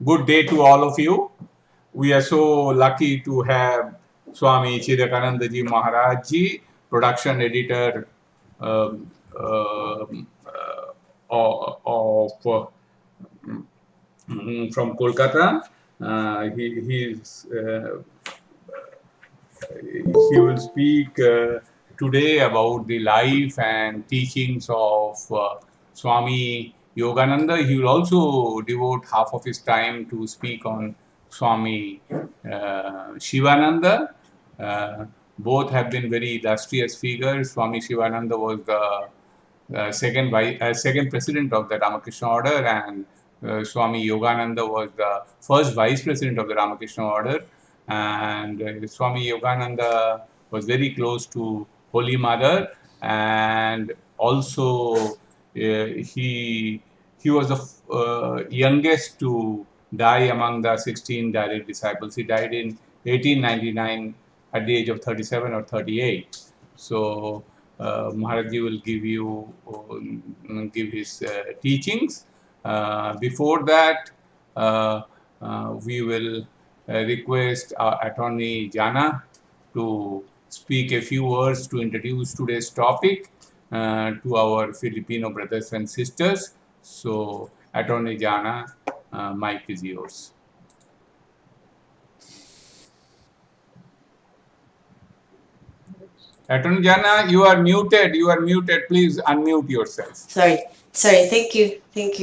Good day to all of you. We are so lucky to have Swami Chidekanandaji Maharaj ji, production editor um, um, of from Kolkata. He will speak today about the life and teachings of Swami Yogananda. He will also devote half of his time to speak on Swami Shivananda. Both have been very illustrious figures. Swami Shivananda was the second president of the Ramakrishna order, and Swami Yogananda was the first vice president of the Ramakrishna order. And Swami Yogananda was very close to Holy Mother, and also he was the youngest to die among the 16 direct disciples. He died in 1899 at the age of 37 or 38. So Maharaji will give his teachings. Before that, we will request our attorney Jana to speak a few words to introduce today's topic to our Filipino brothers and sisters. So, Attorney Jana, mic is yours. Attorney Jana, you are muted. You are muted. Please unmute yourself. Sorry. Thank you. Thank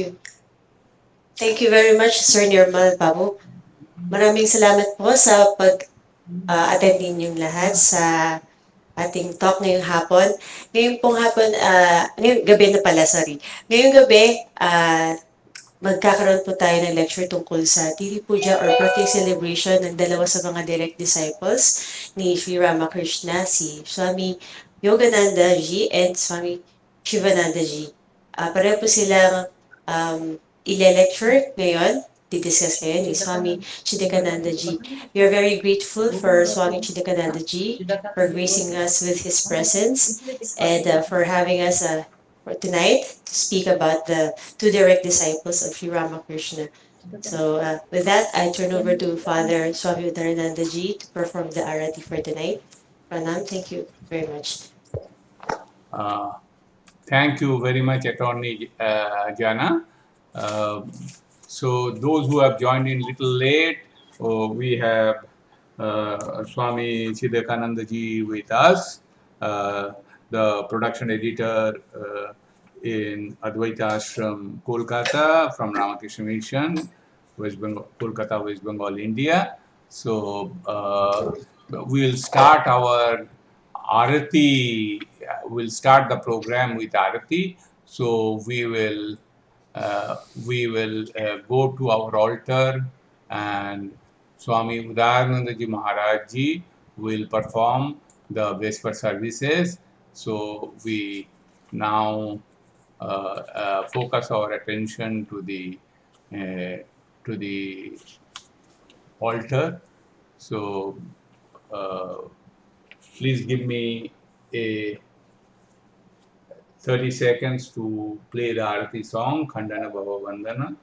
you very much, Sir Nirmal Babu. Maraming salamat po sa pag-attend ninyong lahat sa ating talk ngayong hapon. Ngayong pong hapon, ngayong gabi na pala, sorry. Ngayong gabi, magkakaroon po tayo ng lecture tungkol sa Tithi Puja or birthday celebration ng dalawa sa mga direct disciples ni Sri Ramakrishna, si Swami Yoganandaji and Swami Chidekanandaji. Pareho po silang ile-lecture ngayon, didiscuss ngayon ni Swami Chidekanandaji. We are very grateful for Swami Chidekanandaji for gracing us with his presence and for having us for tonight to speak about the two direct disciples of Sri Ramakrishna. So with that, I turn over to Father Swami Udaaranandaji to perform the Arati for tonight. Pranam, thank you very much. Thank you very much, Attorney Jana. So those who have joined in little late, we have Swami Chidekanandaji with us, the production editor in Advaita Ashrama, Kolkata, from Ramakrishna Mission, West Bengal, Kolkata, West Bengal, India. So we'll start our Arati. We'll start the program with Arati. So we will go to our altar, and Swami Udaaranandaji Maharaj ji will perform the vesper services. So we now focus our attention to the altar. So please give me a 30 seconds to play the Arati song, Khandana Bhava Vandana.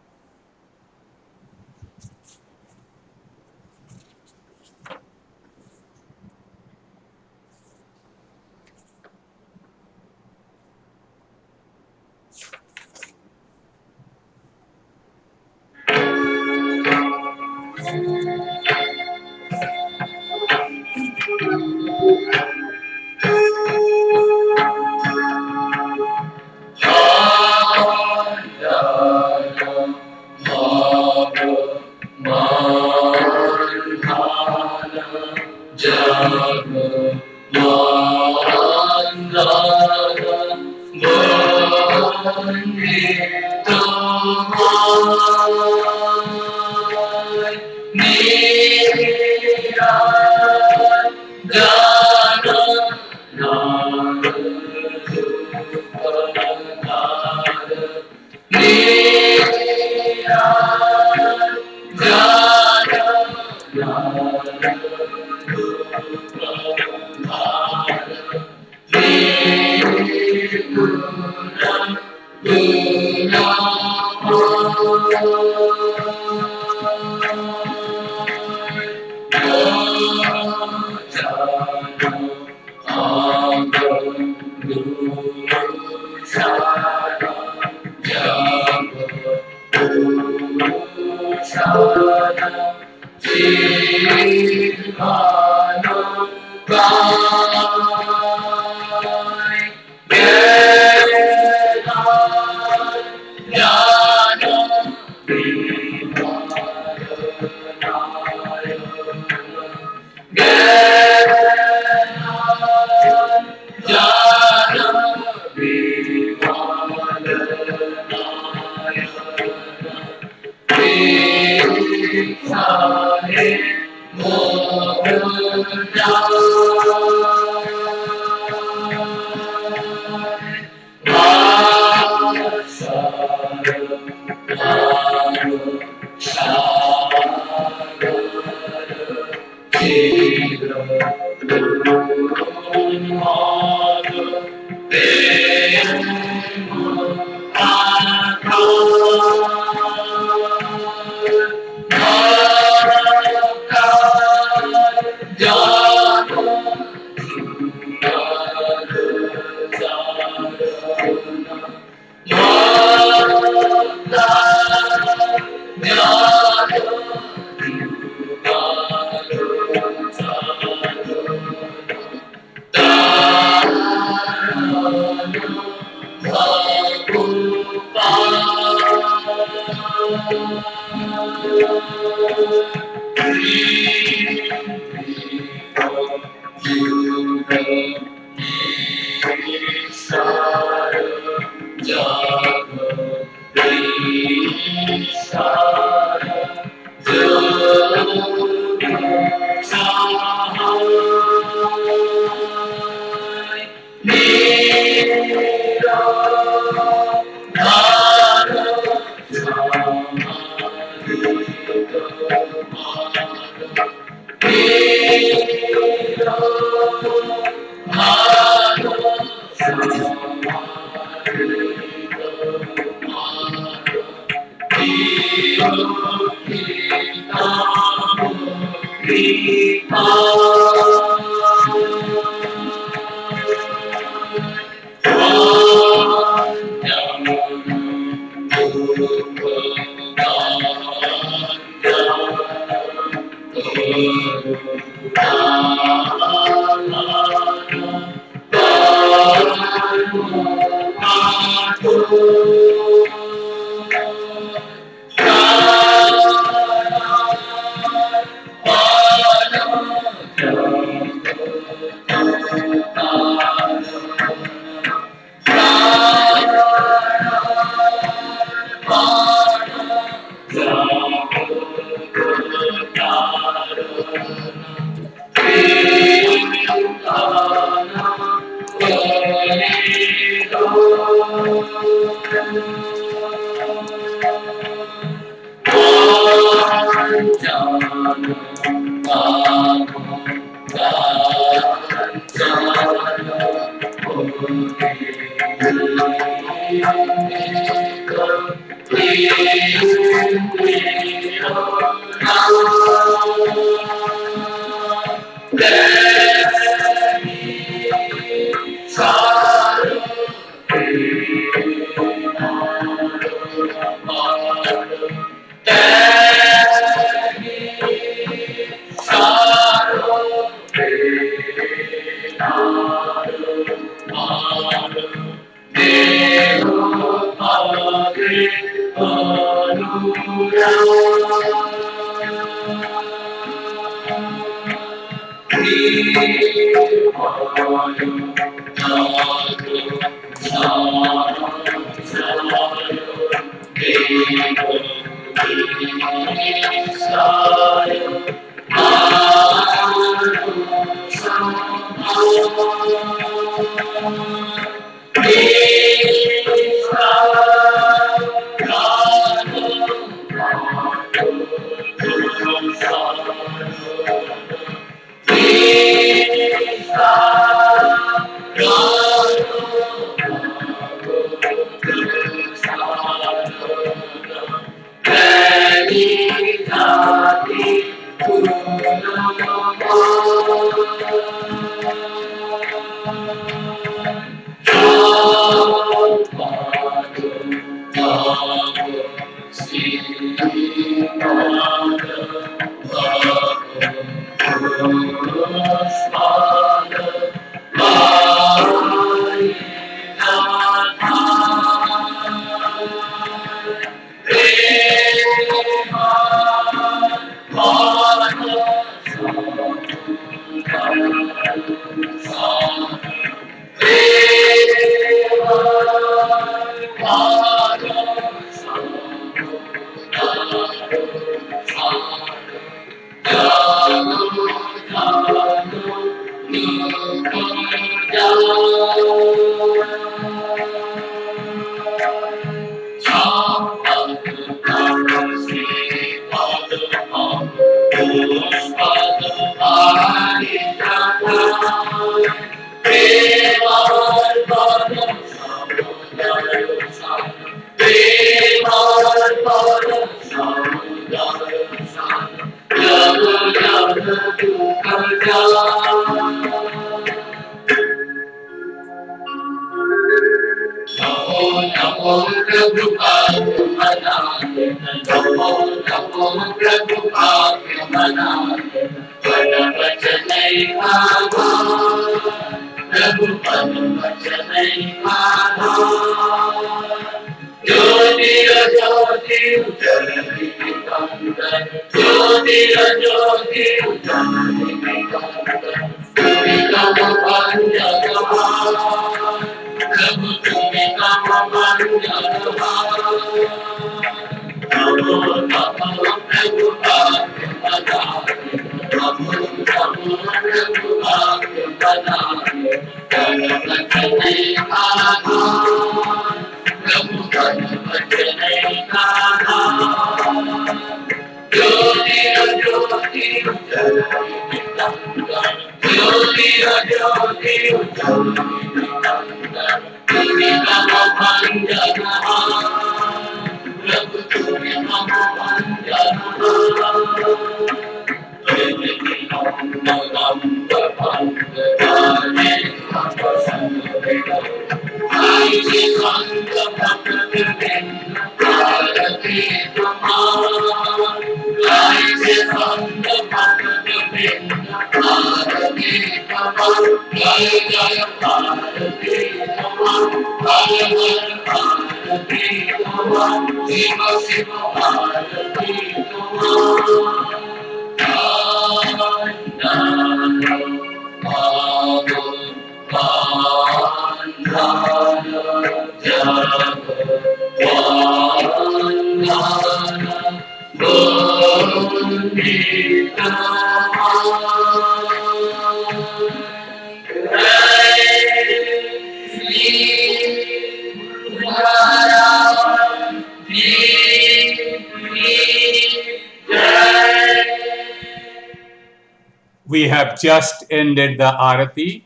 We have just ended the Arati.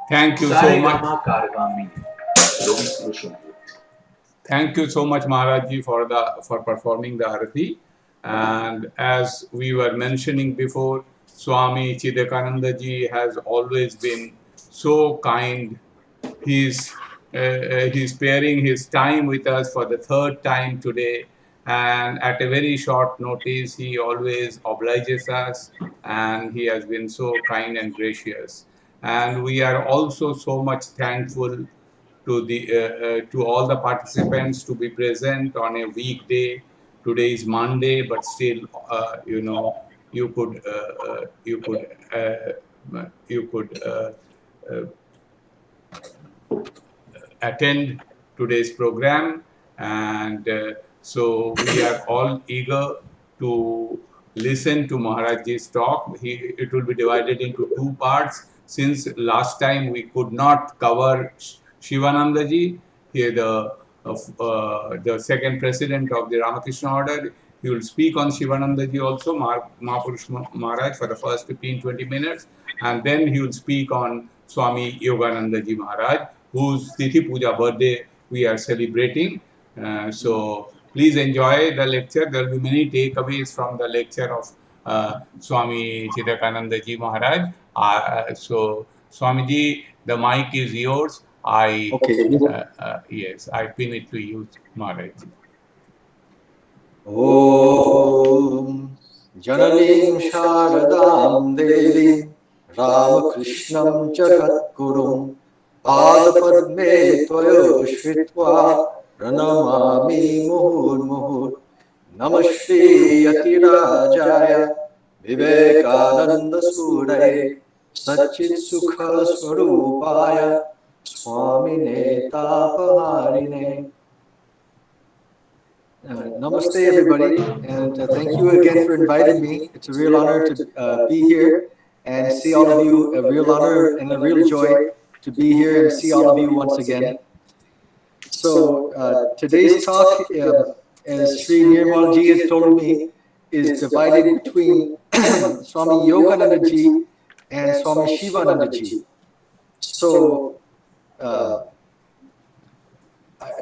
Thank you so much. Thank you so much, Maharajji, for performing the Arati. And as we were mentioning before, Swami Chidekanandaji has always been so kind. He's sparing his time with us for the third time today, and at a very short notice, he always obliges us, and he has been so kind and gracious. And we are also so much thankful to all the participants to be present on a weekday. Today is Monday, but still, you could attend today's program, and so we are all eager to listen to Maharajji's talk. It will be divided into two parts. Since last time we could not cover Shivanandaji, here the second president of the Ramakrishna order, he will speak on Shivanandaji also, Mahapurush Maharaj, for the first 15-20 minutes, and then he will speak on Swami Yoganandaji Maharaj, whose Tithi Puja birthday we are celebrating. So please enjoy the lecture. There will be many takeaways from the lecture of Swami Chidekanandaji Maharaj. So Swamiji, the mic is yours. Yes, I pin it to you, Maharaj. Jananim Sharadam Devim Ramakrishnam Jagatgurum Padapadme Tvayo Shritva Pranamami Muhur Muhur Namashri Yatirajaya Vivekananda Suraye Satchit Sukha Swarupaya Swami Tapaharine. Namaste, everybody, and thank you again for inviting me. It's a real honor to be here and see all of you. A real honor and a real joy to be here and see all of you once again. So today's talk, as Sri Nirmalji has told me, is divided between Swami Yoganandaji and Swami Shivanandaji. So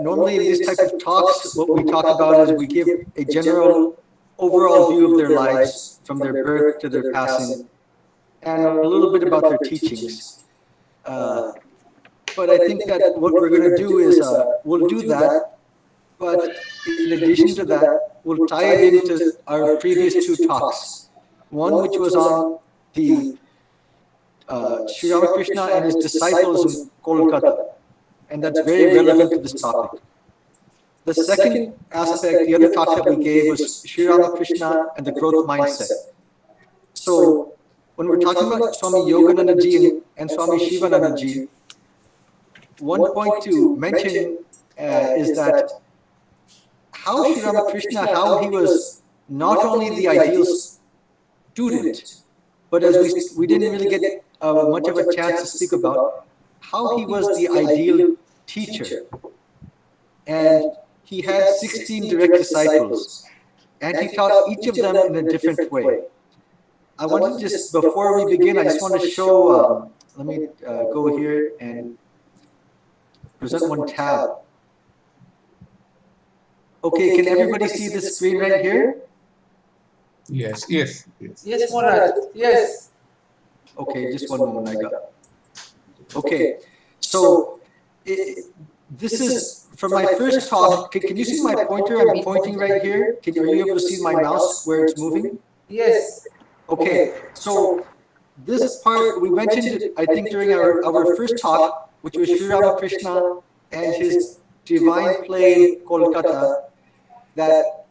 normally in this type of talks, what we talk about is we give a general overall view of their lives from their birth to their passing and a little bit about their teachings. But I think that what we're going to do is we'll do that, but in addition to that, we'll tie it into our previous two talks. One which was on the Sri Ramakrishna and his disciples in Kolkata, and that's very relevant to this topic. The second aspect, the other talk that we gave was Sri Ramakrishna and the growth mindset. So when we're talking about Swami Yoganandaji and Swami Shivanandaji, one point to mention is that how Sri Ramakrishna, how he was not only the ideal student, but as we didn't really get much of a chance to speak about, how he was the ideal teacher. And he had 16 direct disciples, and he taught each of them in a different way. I wanted to just, before we begin, I just want to show, let me go here and present one tab. Okay, can everybody see the screen right here? Yes, yes, yes. Yes, Maharaj. Yes. Okay, just one moment, I got. Okay, so this is for my first talk. Can you see my pointer? I'm pointing right here. Are you able to see my mouse where it's moving? Yes. Okay, so this part we mentioned, I think, during our first talk, which was Sri Ramakrishna and his divine play in Kolkata, that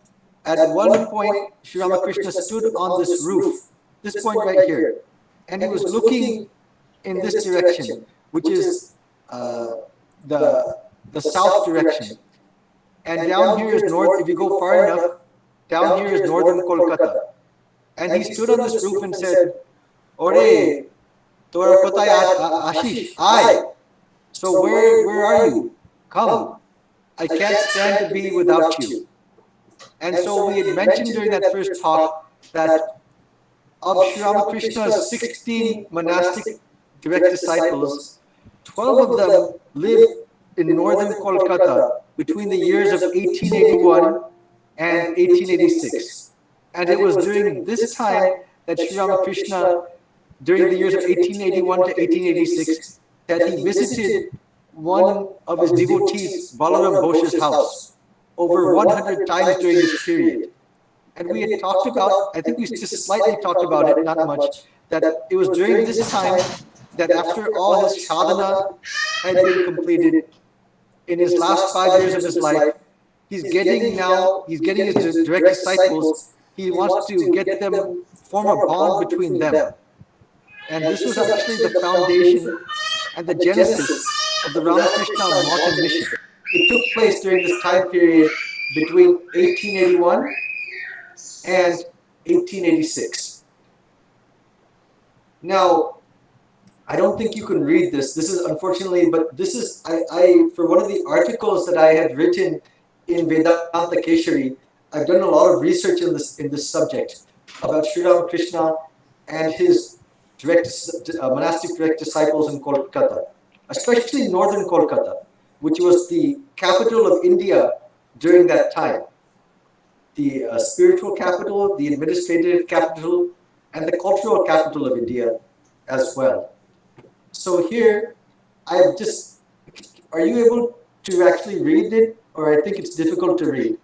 at one point Sri Ramakrishna stood on this roof, this point right here, and he was looking in this direction, which is the south direction. And down here is north, if you go far enough, down here is northern Kolkata. And he stood on this roof and said, Ore, Tora Kotai Ashish, I. So where are you? Come. I can't stand to be without you. And so we had mentioned during that first talk that of Sri Ramakrishna's 16 monastic direct disciples, 12 of them lived in northern Kolkata between the years of 1881 and 1886. And it was during this time that Sri Ramakrishna, during the years of 1881 to 1886, that he visited one of his devotees, Balaram Boshe's house, over 100 times during this period. And we had talked about, I think we just slightly talked about it, not much, that it was during this time that after all his sadhana had been completed, in his last 5 years of his life, he's getting his direct disciples, he wants to get them, form a bond between them. And this was actually the foundation and the genesis of the Ramakrishna Mountain Mission. It took place during this time period between 1881 and 1886. Now, I don't think you can read this. This is unfortunately, but this is, I for one of the articles that I had written in Vedanta Keshari, I've done a lot of research in this subject about Sri Ramakrishna and his monastic direct disciples in Kolkata, especially northern Kolkata, which was the capital of India during that time. The spiritual capital, the administrative capital, and the cultural capital of India as well. So here, I've just, are you able to actually read it? Or I think it's difficult to read.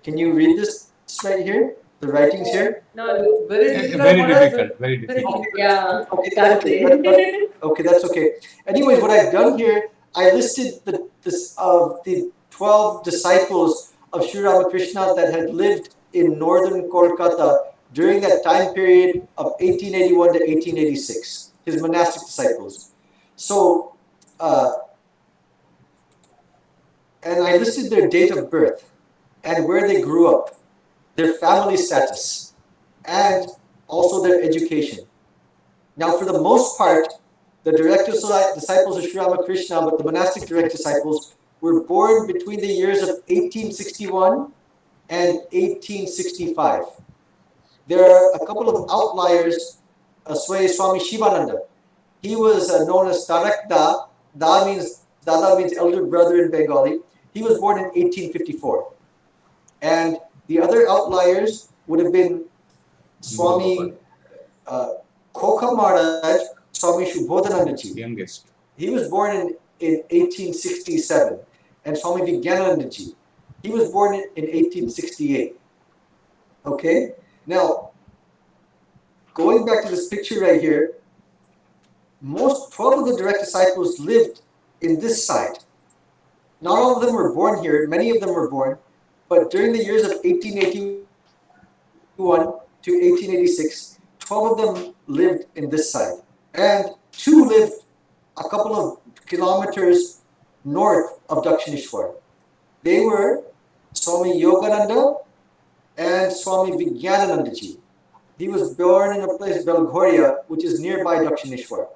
Can you read this right here? the writings here? No, very difficult. Very Maharaj. difficult, very difficult. Yeah, Okay, can't okay, say. okay, that's okay. Anyways, what I've done here, I listed the 12 disciples of Sri Ramakrishna that had lived in northern Kolkata during that time period of 1881 to 1886, his monastic disciples. So, and I listed their date of birth and where they grew up, their family status, and also their education. Now, for the most part, the direct disciples of Sri Ramakrishna, but the monastic direct disciples, were born between the years of 1861 and 1865. There are a couple of outliers. Swami Shivananda. He was known as Tarak Da. Dada means elder brother in Bengali. He was born in 1854. And the other outliers would have been Swami Kokha Maharaj, Swami Shubodhanandaji. Youngest. He was born in 1867. And Swami Vivekanandaji. He was born in 1868. Okay? Now, going back to this picture right here, 12 of the direct disciples lived in this side. Not all of them were born here, many of them were born, but during the years of 1881 to 1886, 12 of them lived in this side. And 2 lived a couple of kilometers north of Dakshineshwar. They were Swami Yogananda and Swami Vivekanandaji. He was born in a place, Belghoria, which is nearby Dakshineshwar.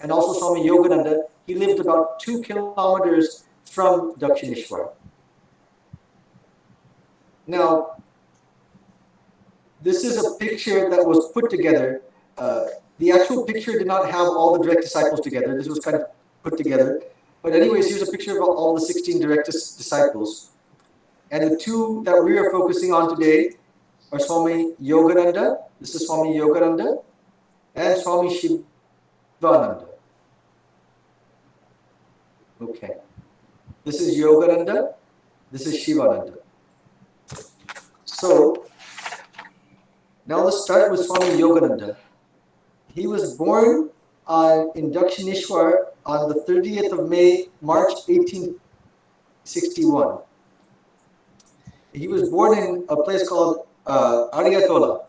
And also Swami Yogananda, he lived about 2 kilometers from Dakshineshwar. Now, this is a picture that was put together. The actual picture did not have all the direct disciples together. This was kind of put together. But anyways, here's a picture of all the 16 direct disciples. And the 2 that we are focusing on today are Swami Yogananda. This is Swami Yogananda and Swami Shivananda. Okay. This is Yogananda. This is Shivananda. So, now let's start with Swami Yogananda. He was born in Dakshineshwar on the 30th of March 1861. He was born in a place called Ariatola.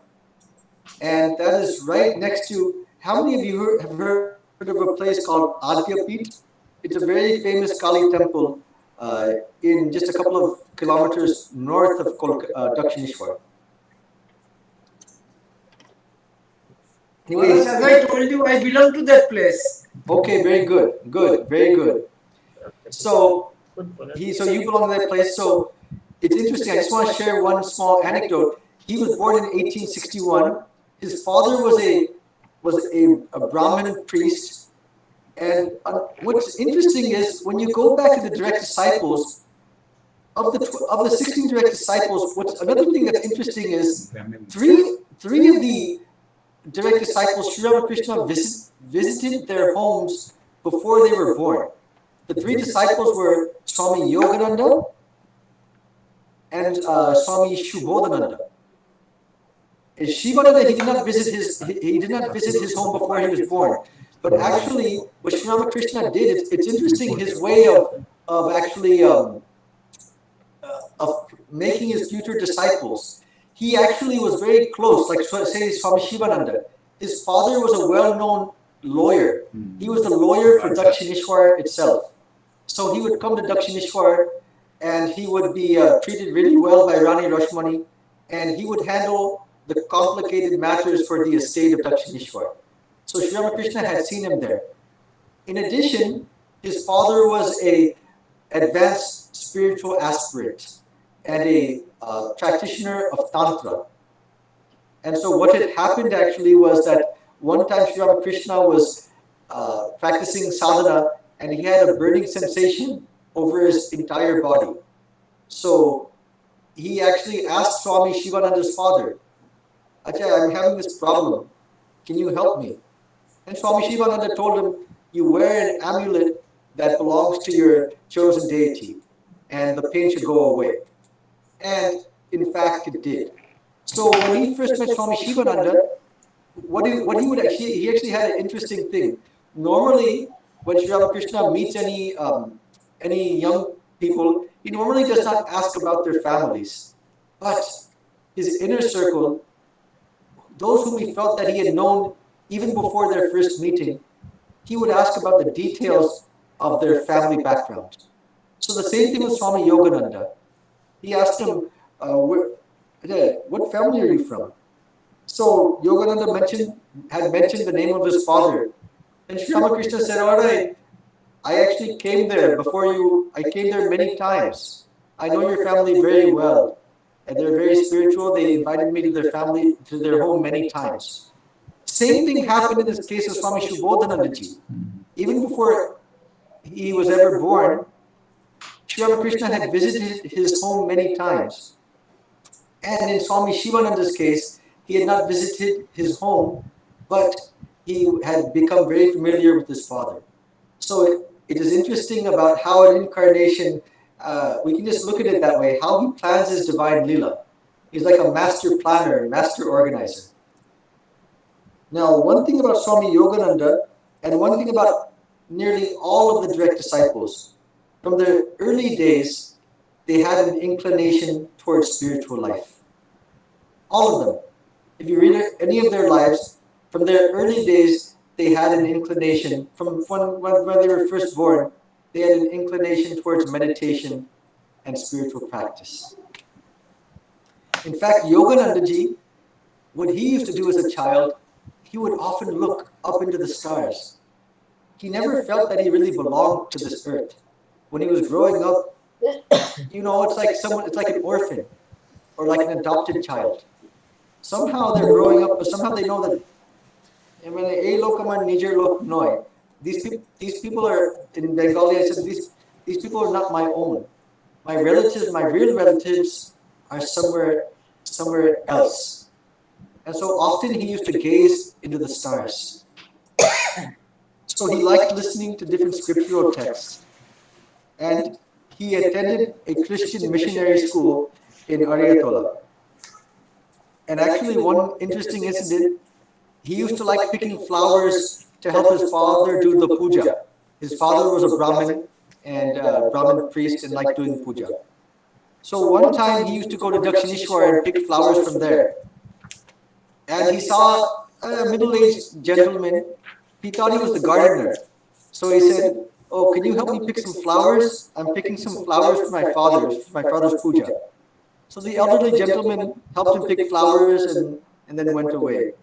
And that is right next to, how many of you have heard of a place called Adyapit? It's a very famous Kali temple in just a couple of kilometers north of Dakshineshwar. Maharaj, as I told you, I belong to that place. Okay, very good, very good. So you belong to that place. So it's interesting. I just want to share one small anecdote. He was born in 1861. His father was a Brahmin priest. And what's interesting is when you go back to the direct disciples, of the 16 direct disciples, another thing that's interesting is three of the direct disciples, Sri Ramakrishna visited their homes before they were born. The 3 disciples were Swami Yogananda and Swami Shubodhananda. And Shivananda, he did not visit his home before he was born. But actually, what Sri Ramakrishna did, it's interesting his way of actually of making his future disciples. He actually was very close, like say Swami Shivananda. His father was a well-known lawyer. He was the lawyer for Dakshineshwar itself. So he would come to Dakshineshwar and he would be treated really well by Rani Rashmani, and he would handle the complicated matters for the estate of Dakshineshwar. So Sri Ramakrishna had seen him there. In addition, his father was an advanced spiritual aspirant and a practitioner of Tantra. And so what had happened actually was that one time Sri Ramakrishna was practicing sadhana and he had a burning sensation over his entire body. So he actually asked Swami Shivananda's father, Acharya, I'm having this problem. Can you help me? And Swami Shivananda told him, you wear an amulet that belongs to your chosen deity, and the pain should go away. And in fact, it did. So when he first met Swami Shivananda, he actually had an interesting thing. Normally, when Sri Ramakrishna meets any young people, he normally does not ask about their families, but his inner circle, those whom he felt that he had known even before their first meeting, he would ask about the details of their family background. So the same thing with Swami Yogananda. He asked him, what family are you from? So Yogananda had mentioned the name of his father. And Sri Ramakrishna said, all right, I actually came there before you. I came there many times. I know your family very well. And they're very spiritual. They invited me to their family, to their home many times. Same thing happened in this case of Swami Shivanandaji. Even before he was ever born, Sri Ramakrishna had visited his home many times. And in Swami Shivananda's case, he had not visited his home, but he had become very familiar with his father. So it is interesting about how an incarnation, we can just look at it that way, how he plans his divine lila. He's like a master planner, master organizer. Now, one thing about Swami Yogananda, and one thing about nearly all of the direct disciples, from their early days, they had an inclination towards spiritual life. All of them. If you read any of their lives, from their early days, they had an inclination, from when they were first born, they had an inclination towards meditation and spiritual practice. In fact, Yoganandaji, what he used to do as a child, he would often look up into the stars. He never felt that he really belonged to this earth. When he was growing up, it's like an orphan or like an adopted child. Somehow they're growing up, but somehow they know that these people are, in Bengali I said, these people are not my own. My relatives, my real relatives are somewhere else. And so often he used to gaze into the stars. So he liked listening to different scriptural texts. And he attended a Christian missionary school in Ariyatola. And actually, one interesting incident, he used to like picking flowers to help his father do the puja. His father was a Brahmin and a Brahmin priest and liked doing puja. So one time he used to go to Dakshineshwar and pick flowers from there. And he saw a middle-aged gentleman. He thought he was the gardener. So he said, "Oh, can you help me pick some flowers? I'm picking some flowers for my father's puja." So the elderly gentleman helped him pick flowers and then went away.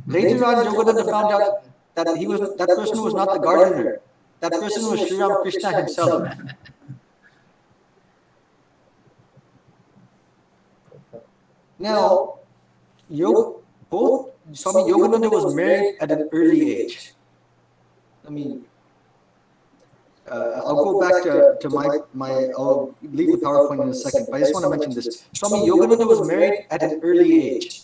Later on, Yogananda found out that that person was not the gardener. That person was Sri Ramakrishna himself. Now, both Swami Yogananda was married at an early age. I'll go back to I'll leave the PowerPoint in a second, but I just want to mention this. Swami Yogananda was married at an early age.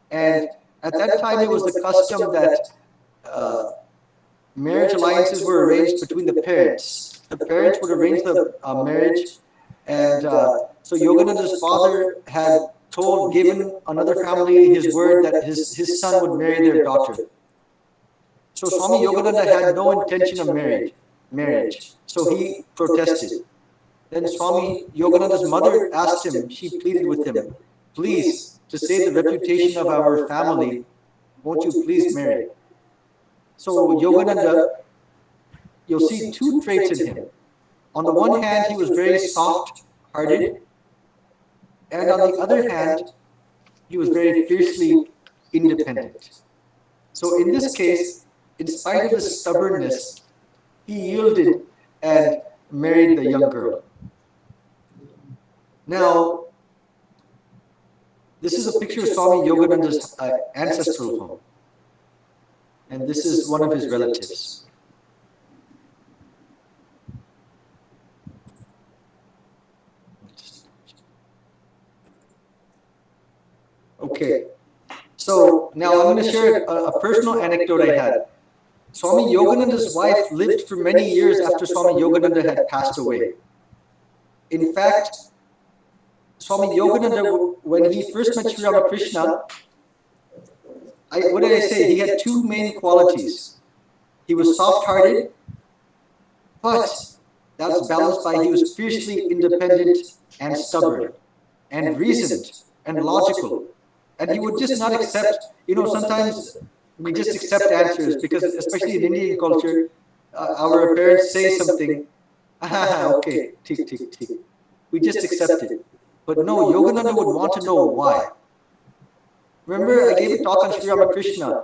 And at that time, it was the custom that marriage alliances were arranged between the parents. The parents would arrange the marriage. And so Yogananda's father had given another family his word that his son would marry their daughter. So Swami Yogananda had no intention of marriage. So he protested. Then Swami Yogananda's mother asked him, she pleaded with him, "Please, to save the reputation of our family, won't you please marry?" So Yogananda, you'll see two traits in him. On the one hand, he was very soft-hearted, and on the other hand, he was very fiercely independent. So in this case, in spite of his stubbornness, he yielded and married the young girl. Now, this is a picture of Swami Yogananda's ancestral home. And this is one of his relatives. Okay, so now I'm going to share a personal anecdote I had. Swami Yogananda's wife lived for many years after Swami Yogananda had passed away. In fact, Swami Yogananda, when he first met Sri Ramakrishna, what did I say? He had two main qualities. He was soft-hearted, but that was balanced by he was fiercely independent and stubborn and reasoned and logical. And he would just not accept, sometimes we just accept answers because, especially in Indian culture, our parents say something, okay, tick, tick, tick. We just accept it. But no, Yogananda would want to know why. Remember, I gave a talk on Sri Ramakrishna.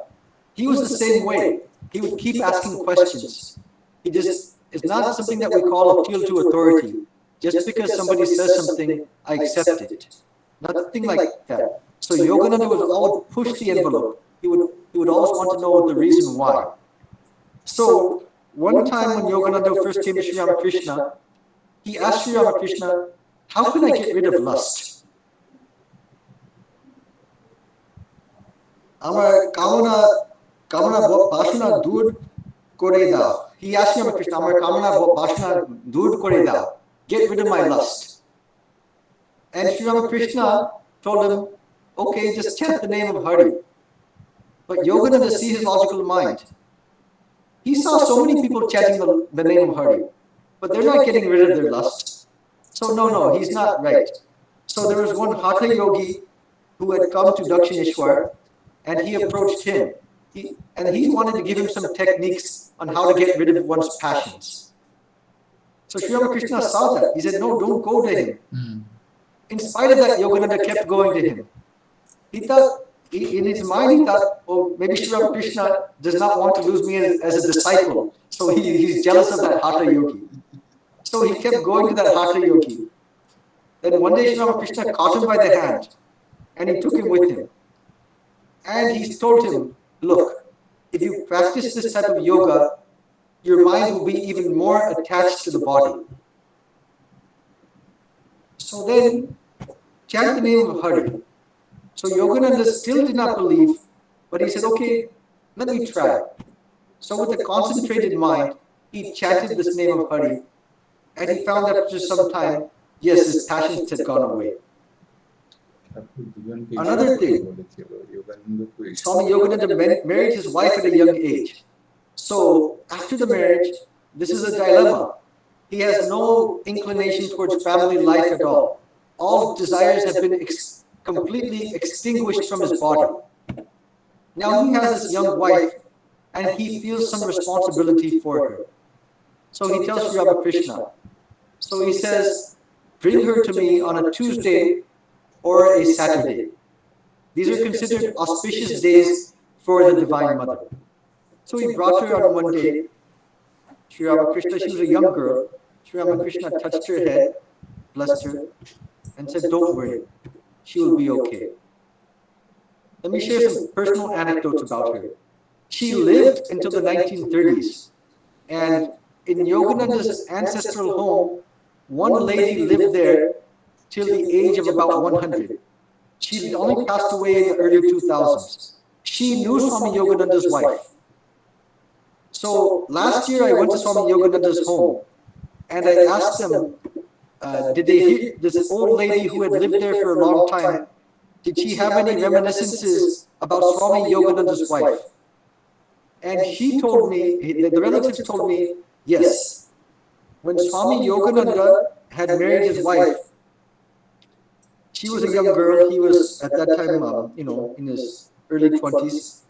He was the same way. He would keep asking questions. It's not something that we call appeal to authority. Just because somebody says something, I accept it. Nothing like that. So Yogananda would always push the envelope. He would always want to know the reason why. So one time when Yogananda first came to Sri Ramakrishna, he asked Sri Ramakrishna, how can I get rid of lust? Amar kamana bashana dur kore dao. He asked Sri Ramakrishna, Amar kamana bashana dur kore dao. Get rid of my lust. And Sri Ramakrishna told him, okay, just chant the name of Hari. But Yogananda see his logical mind. He saw so many people chanting the name of Hari, but they're not getting rid of their lust. So no, he's not right. So there was one Hatha yogi who had come to Dakshineshwar, and he approached him. He wanted to give him some techniques on how to get rid of one's passions. So Sri Ramakrishna saw that. He said, no, don't go to him. In spite of that, Yogananda kept going to him. He thought, in his mind, he thought, oh, maybe Sri Ramakrishna does not want to lose me as a disciple. So he's jealous of that Hatha yogi. So he kept going to that Hatha yogi. Then one day Sri Ramakrishna caught him by the hand and he took him with him. And he told him, look, if you practice this type of yoga, your mind will be even more attached to the body. So then, chant the name of Hari. So Yogananda still did not believe, but he said, okay, let me try. So with a concentrated mind, he chanted this name of Hari, and he found that after some time, yes, his passions had gone away. Another thing, Swami Yogananda married his wife at a young age. So after the marriage, this is a dilemma. He has no inclination towards family life at all. All desires have been completely extinguished from his body. Now he has this young wife and he feels some responsibility for her. So he tells Sri Ramakrishna. So he says, bring her to me on a Tuesday or a Saturday. These are considered auspicious days for the Divine Mother. So he brought her on one day. Sri Ramakrishna, she was a young girl. Sri Ramakrishna touched her head, blessed her, and said, don't worry, she will be okay. Let me share some personal anecdotes about her. She lived until the 1930s. And in Yogananda's ancestral home, one lady lived there till the age of about 100. She only passed away in the early 2000s. She knew Swami Yogananda's wife. So last year I went to Swami Yogananda's home and I asked them, did they hear this old lady who had lived there for a long time, did she have any reminiscences about Swami Yogananda's wife? And she told me, the relatives told me, yes. When Swami Yogananda had married his wife, she was a young girl. He was at that time, in his early 20s.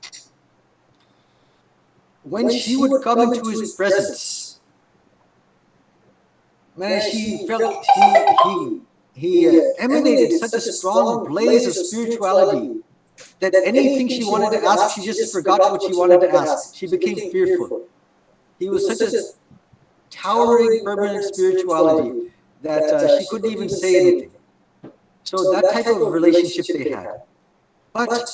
When she would come into his presence, man, she felt he emanated such a strong blaze of spirituality that anything she wanted to ask, she just forgot what she wanted to ask. She became fearful. He was such a towering, permanent spirituality that she couldn't even say anything. So that type of relationship they had. But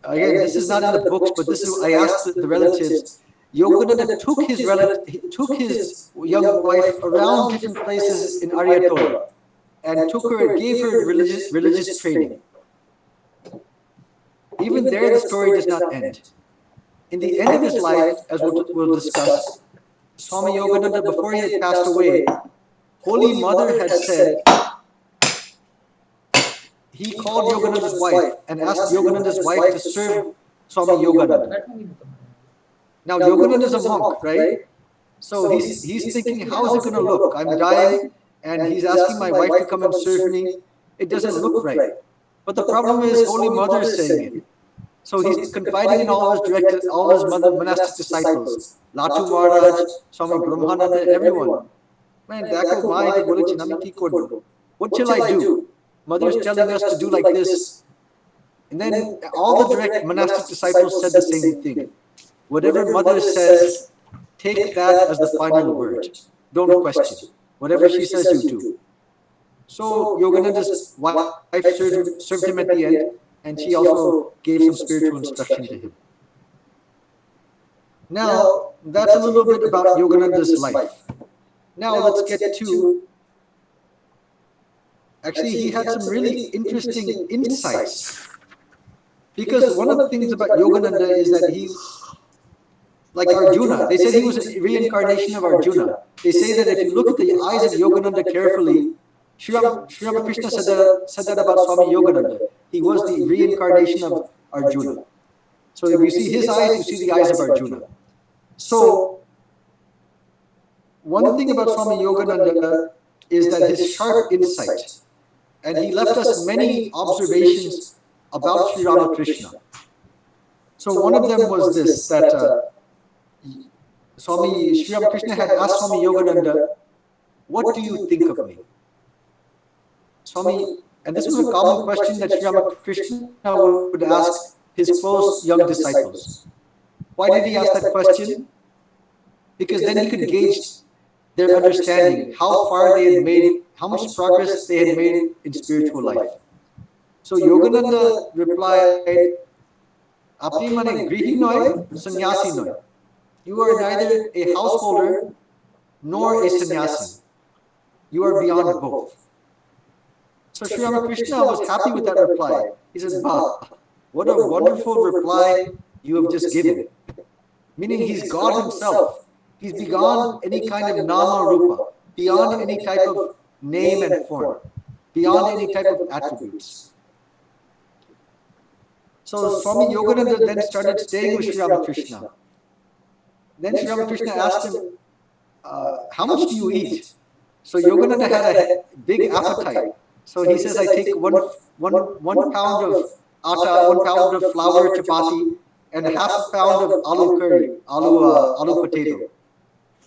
again, this is not in the books, but this is, I asked the relatives. Yogananda took his young wife around different places in Ariatola and gave her religious training. Even there, the story does not end. In the end of his life, as we'll discuss, Swami Yogananda, before he had passed away, Holy Mother had said, he called Yogananda's wife and asked Yogananda's wife to serve Swami Yogananda. Now Yogananda is a monk, right? So he's thinking, how is it going to look? I'm dying, and he's asking my wife to come and serve me. It doesn't look right. But the problem is, Holy Mother is saying it. So he's confiding in all his monastic disciples, Latu Maharaj, Swami Brahmananda, everyone. Man, what shall I do? Mother is telling us to do like this. And then all the direct monastic disciples said the same thing. Whatever Mother says, take that as the final word. Don't question. Whatever she says, you do. So Yogananda's wife served him at the end, and she also gave some spiritual instruction to him. Now, that's a little bit about Yogananda's life. Now let's get to, actually he had some really interesting insights. Because one of the things about Yogananda is that he, like Arjuna, they said he was a reincarnation of Arjuna. They say that if you look at the eyes of Yogananda carefully, Sri Ramakrishna said that about Swami Yogananda. He was the reincarnation of Arjuna. So if you see his eyes, you see the eyes of Arjuna. So one thing about Swami Yogananda is that his sharp insight, and he left us many observations about Sri Ramakrishna. So one of them was this, that Sri Ramakrishna had asked Swami Yogananda, what do you think of me? Swami, and this was a common question that Sri Ramakrishna would ask his close young disciples. Why did he ask that question? Because then he could gauge their understanding, how far they had made, how much progress they had made in spiritual life. So Yogananda replied, Apni mane grihi noy, sannyasi noy. You are neither a householder nor a sannyasi. You are beyond both. So Sri Ramakrishna was happy with that reply. He says, "Bah, what a wonderful reply you have just given." Meaning he's God himself. He's beyond any kind of nama rupa, beyond any type of name and form, beyond any type of attributes. So Swami Yogananda then started staying with Sri Ramakrishna. Then Sri Ramakrishna asked him, how much do you eat? So Yogananda had a big appetite. So he says, I take one pound of atta, 1 pound of flour chapati, and a half a pound of aloo curry, aloo potato.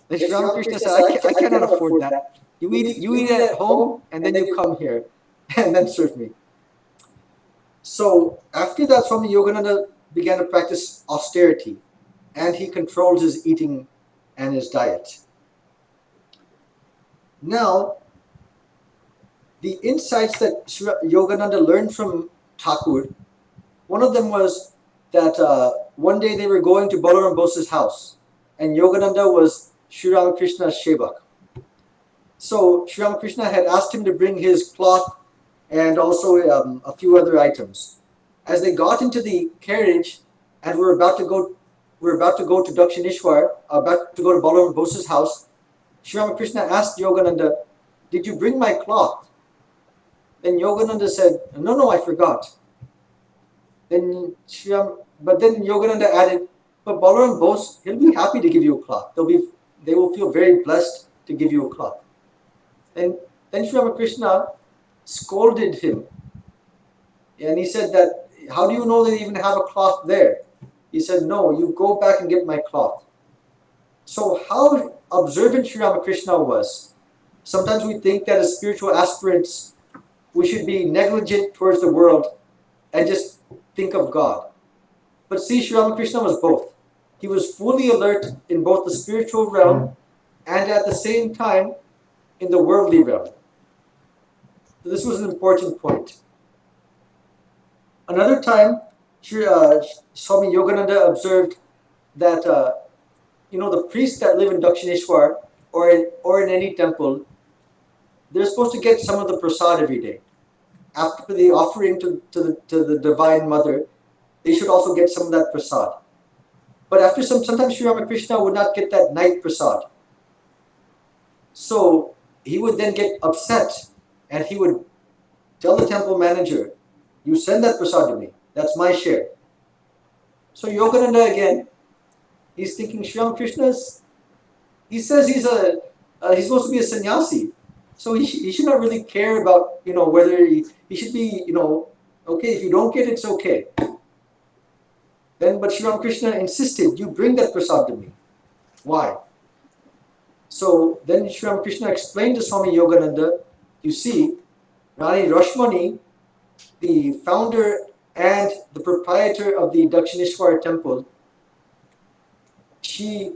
Then Sri Ramakrishna said, I cannot afford that. You eat it at home, and then you come here, and then serve me. So after that, Swami Yogananda began to practice austerity, and he controlled his eating and his diet. Now, the insights that Yogananda learned from Thakur, one of them was that one day they were going to Balaram Bose's house, and Yogananda was Sri Ramakrishna's Shevak. So Sri Ramakrishna had asked him to bring his cloth and also a few other items. As they got into the carriage and were about to go to Dakshineshwar, about to go to Balaram Bose's house, Sri Ramakrishna asked Yogananda, "Did you bring my cloth?" Then Yogananda said, No, I forgot. Then Yogananda added, "But Balaram Bose, he'll be happy to give you a cloth. They will feel very blessed to give you a cloth." Then Sri Ramakrishna scolded him. And he said that, "How do you know they even have a cloth there?" He said, "No, you go back and get my cloth." So how observant Sri Ramakrishna was. Sometimes we think that as spiritual aspirants, we should be negligent towards the world and just think of God. But see, Sri Ramakrishna was both. He was fully alert in both the spiritual realm and at the same time in the worldly realm. So this was an important point. Another time, Swami Yogananda observed that the priests that live in Dakshineshwar or in any temple, they're supposed to get some of the prasad every day. After the offering to the Divine Mother, they should also get some of that prasad. But sometimes Sri Ramakrishna would not get that night prasad. So he would then get upset and he would tell the temple manager You send that prasad to me. That's my share. So Yogananda again, he's thinking Sri Ramakrishna's, he says he's supposed to be a sannyasi. So he should not really care about, whether he should be, okay, if you don't get it, it's okay. But Sri Ramakrishna insisted, you bring that prasad to me. Why? So then Sri Ramakrishna explained to Swami Yogananda, you see, Rani Rashmani, the founder and the proprietor of the Dakshineshwar temple, she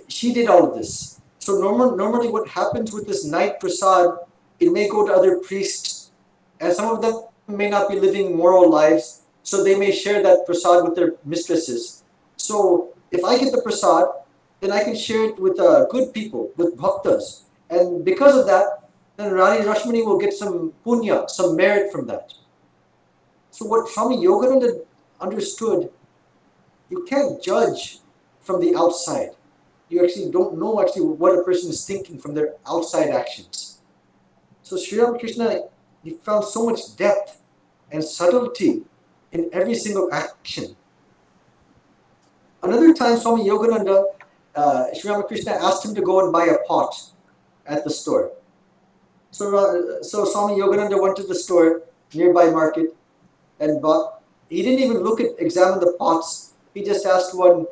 did all of this. So normally what happens with this night prasad, it may go to other priests, and some of them may not be living moral lives, so they may share that prasad with their mistresses. So if I get the prasad, then I can share it with good people, with bhaktas. And because of that, then Rani Rashmani will get some punya, some merit from that. So what Swami Yogananda understood, you can't judge from the outside. You actually don't know what a person is thinking from their outside actions. So Sri Ramakrishna, he found so much depth and subtlety in every single action. Another time, Swami Yogananda, Sri Ramakrishna asked him to go and buy a pot at the store. So Swami Yogananda went to the store, nearby market, and bought. He didn't even examine the pots. He just asked one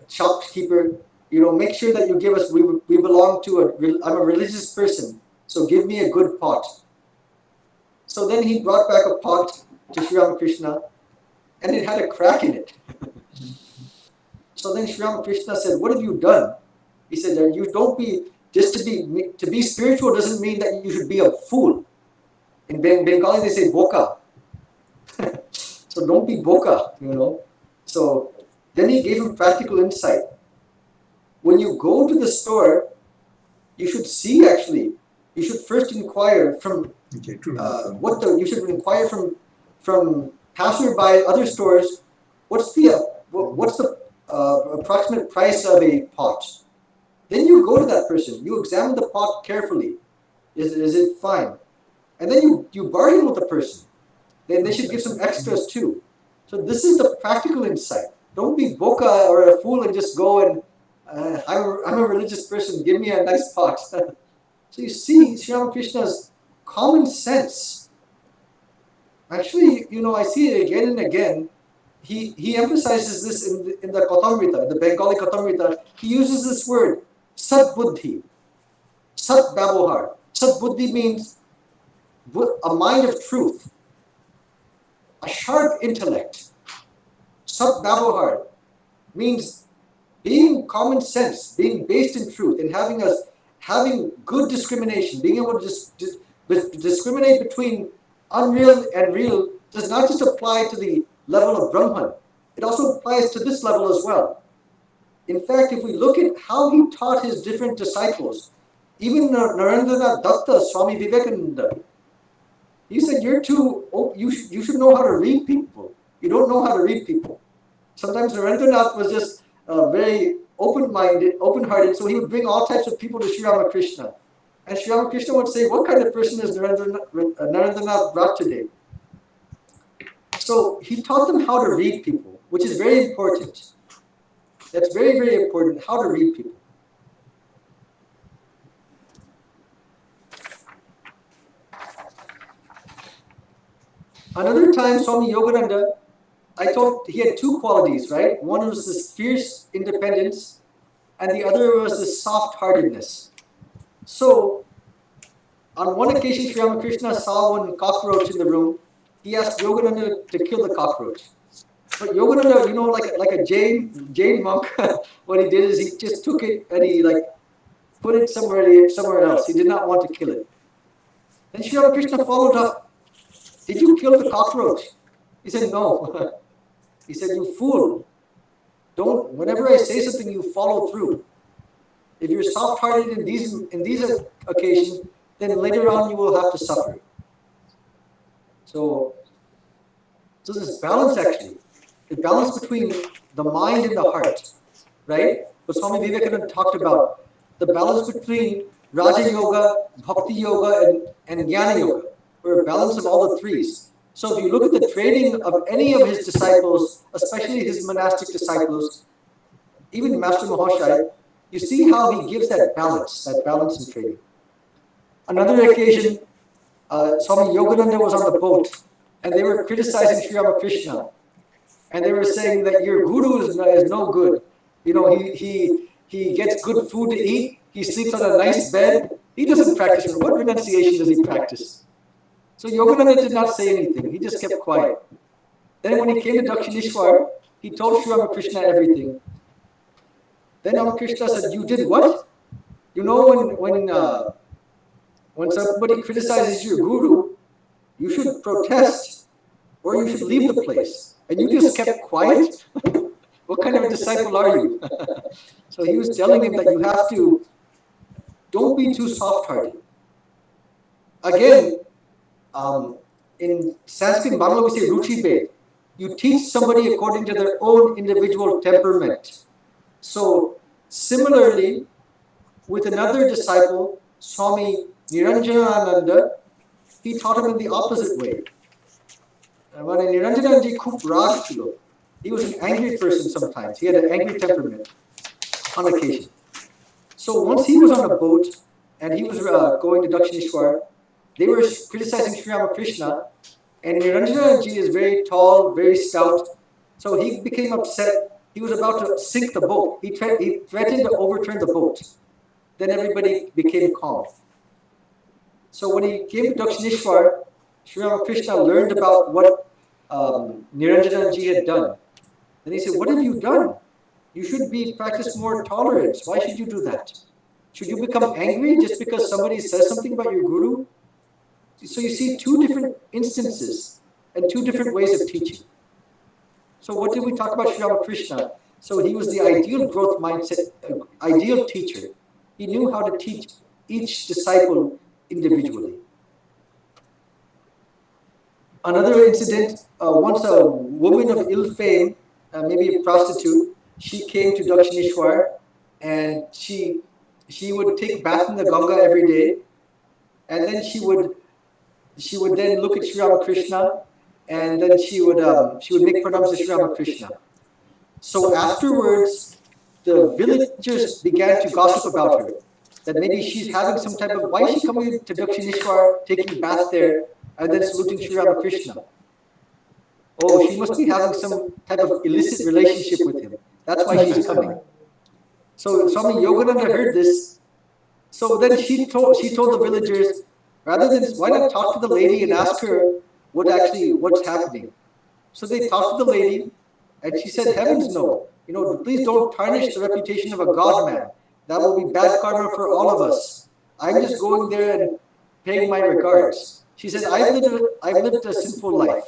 shopkeeper, make sure that you give us, we belong to I'm a religious person, so give me a good pot. So then he brought back a pot to Sri Ramakrishna, and it had a crack in it. So then Sri Ramakrishna said, what have you done? He said, you don't be, just to be spiritual doesn't mean that you should be a fool. In Bengali they say boka. So don't be boka, So then he gave him practical insight. When you go to the store, you should see you should first inquire from you should inquire from passerby other stores, what's the approximate price of a pot. Then you go to that person, you examine the pot carefully. Is it fine? And then you bargain with the person. Then they should give some extras too. So this is the practical insight. Don't be boka or a fool and just go and I'm a religious person, give me a nice pot. So you see Sri Ramakrishna's common sense. Actually, I see it again and again. He emphasizes this in the Katamrita, the Bengali Katamrita. He uses this word, Sat Buddhi, Sat Babohar. Sat Buddhi means a mind of truth, a sharp intellect. Sat Babohar means being common sense, being based in truth, and having good discrimination, being able to discriminate between unreal and real does not just apply to the level of Brahman. It also applies to this level as well. In fact, if we look at how he taught his different disciples, even Narendranath Datta, Swami Vivekananda, he said, you should know how to read people. You don't know how to read people. Sometimes Narendranath was just very open-minded, open-hearted, so he would bring all types of people to Sri Ramakrishna. And Sri Ramakrishna would say, what kind of person is Narendranath brought today? So he taught them how to read people, which is very important. That's very, very important, how to read people. Another time, Swami Yogananda, I told he had two qualities, right? One was this fierce independence, and the other was this soft-heartedness. So, on one occasion, Sri Ramakrishna saw one cockroach in the room. He asked Yogananda to kill the cockroach. But Yogananda, like a Jain monk, what he did is he just took it and he put it somewhere else. He did not want to kill it. Then Sri Ramakrishna followed up. Did you kill the cockroach? He said, no. He said, you fool. Whenever I say something, you follow through. If you're soft-hearted in these occasions, then later on you will have to suffer. So this balance actually, the balance between the mind and the heart, right? What Swami Vivekananda talked about, the balance between Raja Yoga, Bhakti Yoga, and Jnana Yoga. or a balance of all the threes. So if you look at the training of any of his disciples, especially his monastic disciples, even Master Maharshai, you see how he gives that balance in training. Another occasion, Swami Yogananda was on the boat, and they were criticizing Sri Ramakrishna, and they were saying that your guru is no good. You know, he gets good food to eat, he sleeps on a nice bed, he doesn't practice. What renunciation does he practice? So Yogananda did not say anything, he just kept quiet. Then when he came to Dakshineshwar, he told Sri Ramakrishna everything. Then Ramakrishna said, "You did what? You know, when somebody criticizes your guru, you should protest or you should leave the place. And you just kept quiet? What kind of a disciple are you?" So he was telling him that you have to, don't be too soft-hearted. Again, in Sanskrit Bangla we say ruchi bed. You teach somebody according to their own individual temperament. So similarly, with another disciple, Swami Niranjanananda, he taught him in the opposite way. Niranjananji khub rag chilo. He was an angry person sometimes. He had an angry temperament on occasion. So once he was on a boat and he was going to Dakshineshwar, they were criticizing Sri Ramakrishna, and Niranjananji is very tall, very stout. So he became upset. He was about to sink the boat. He threatened to overturn the boat. Then everybody became calm. So when he came to Dakshineshwar, Sri Ramakrishna learned about what Niranjananji had done. Then he said, "What have you done? You should practice more tolerance. Why should you do that? Should you become angry just because somebody says something about your guru?" So you see two different instances and two different ways of teaching. So what did we talk about Sri Ramakrishna? So he was the ideal growth mindset, ideal teacher. He knew how to teach each disciple individually. Another incident, once a woman of ill fame, maybe a prostitute, she came to Dakshineshwar, and she would take bath in the Ganga every day, and then she would then look at Sri Ramakrishna, and then she would make pranams to Sri Ramakrishna. So afterwards, the villagers began to gossip about her, that maybe she's having some type of, why is she coming to Dakshineshwar, taking bath there, and then saluting Sri Ramakrishna? Oh, she must be having some type of illicit relationship with him. That's why she's coming. So Swami Yogananda heard this. So then she told the villagers, rather than, why not talk to the lady and ask her what's happening? So they talked to the lady, and she said, "Heavens no, please don't tarnish the reputation of a God man. That will be bad karma for all of us. I'm just going there and paying my regards." She said, I've lived a sinful life,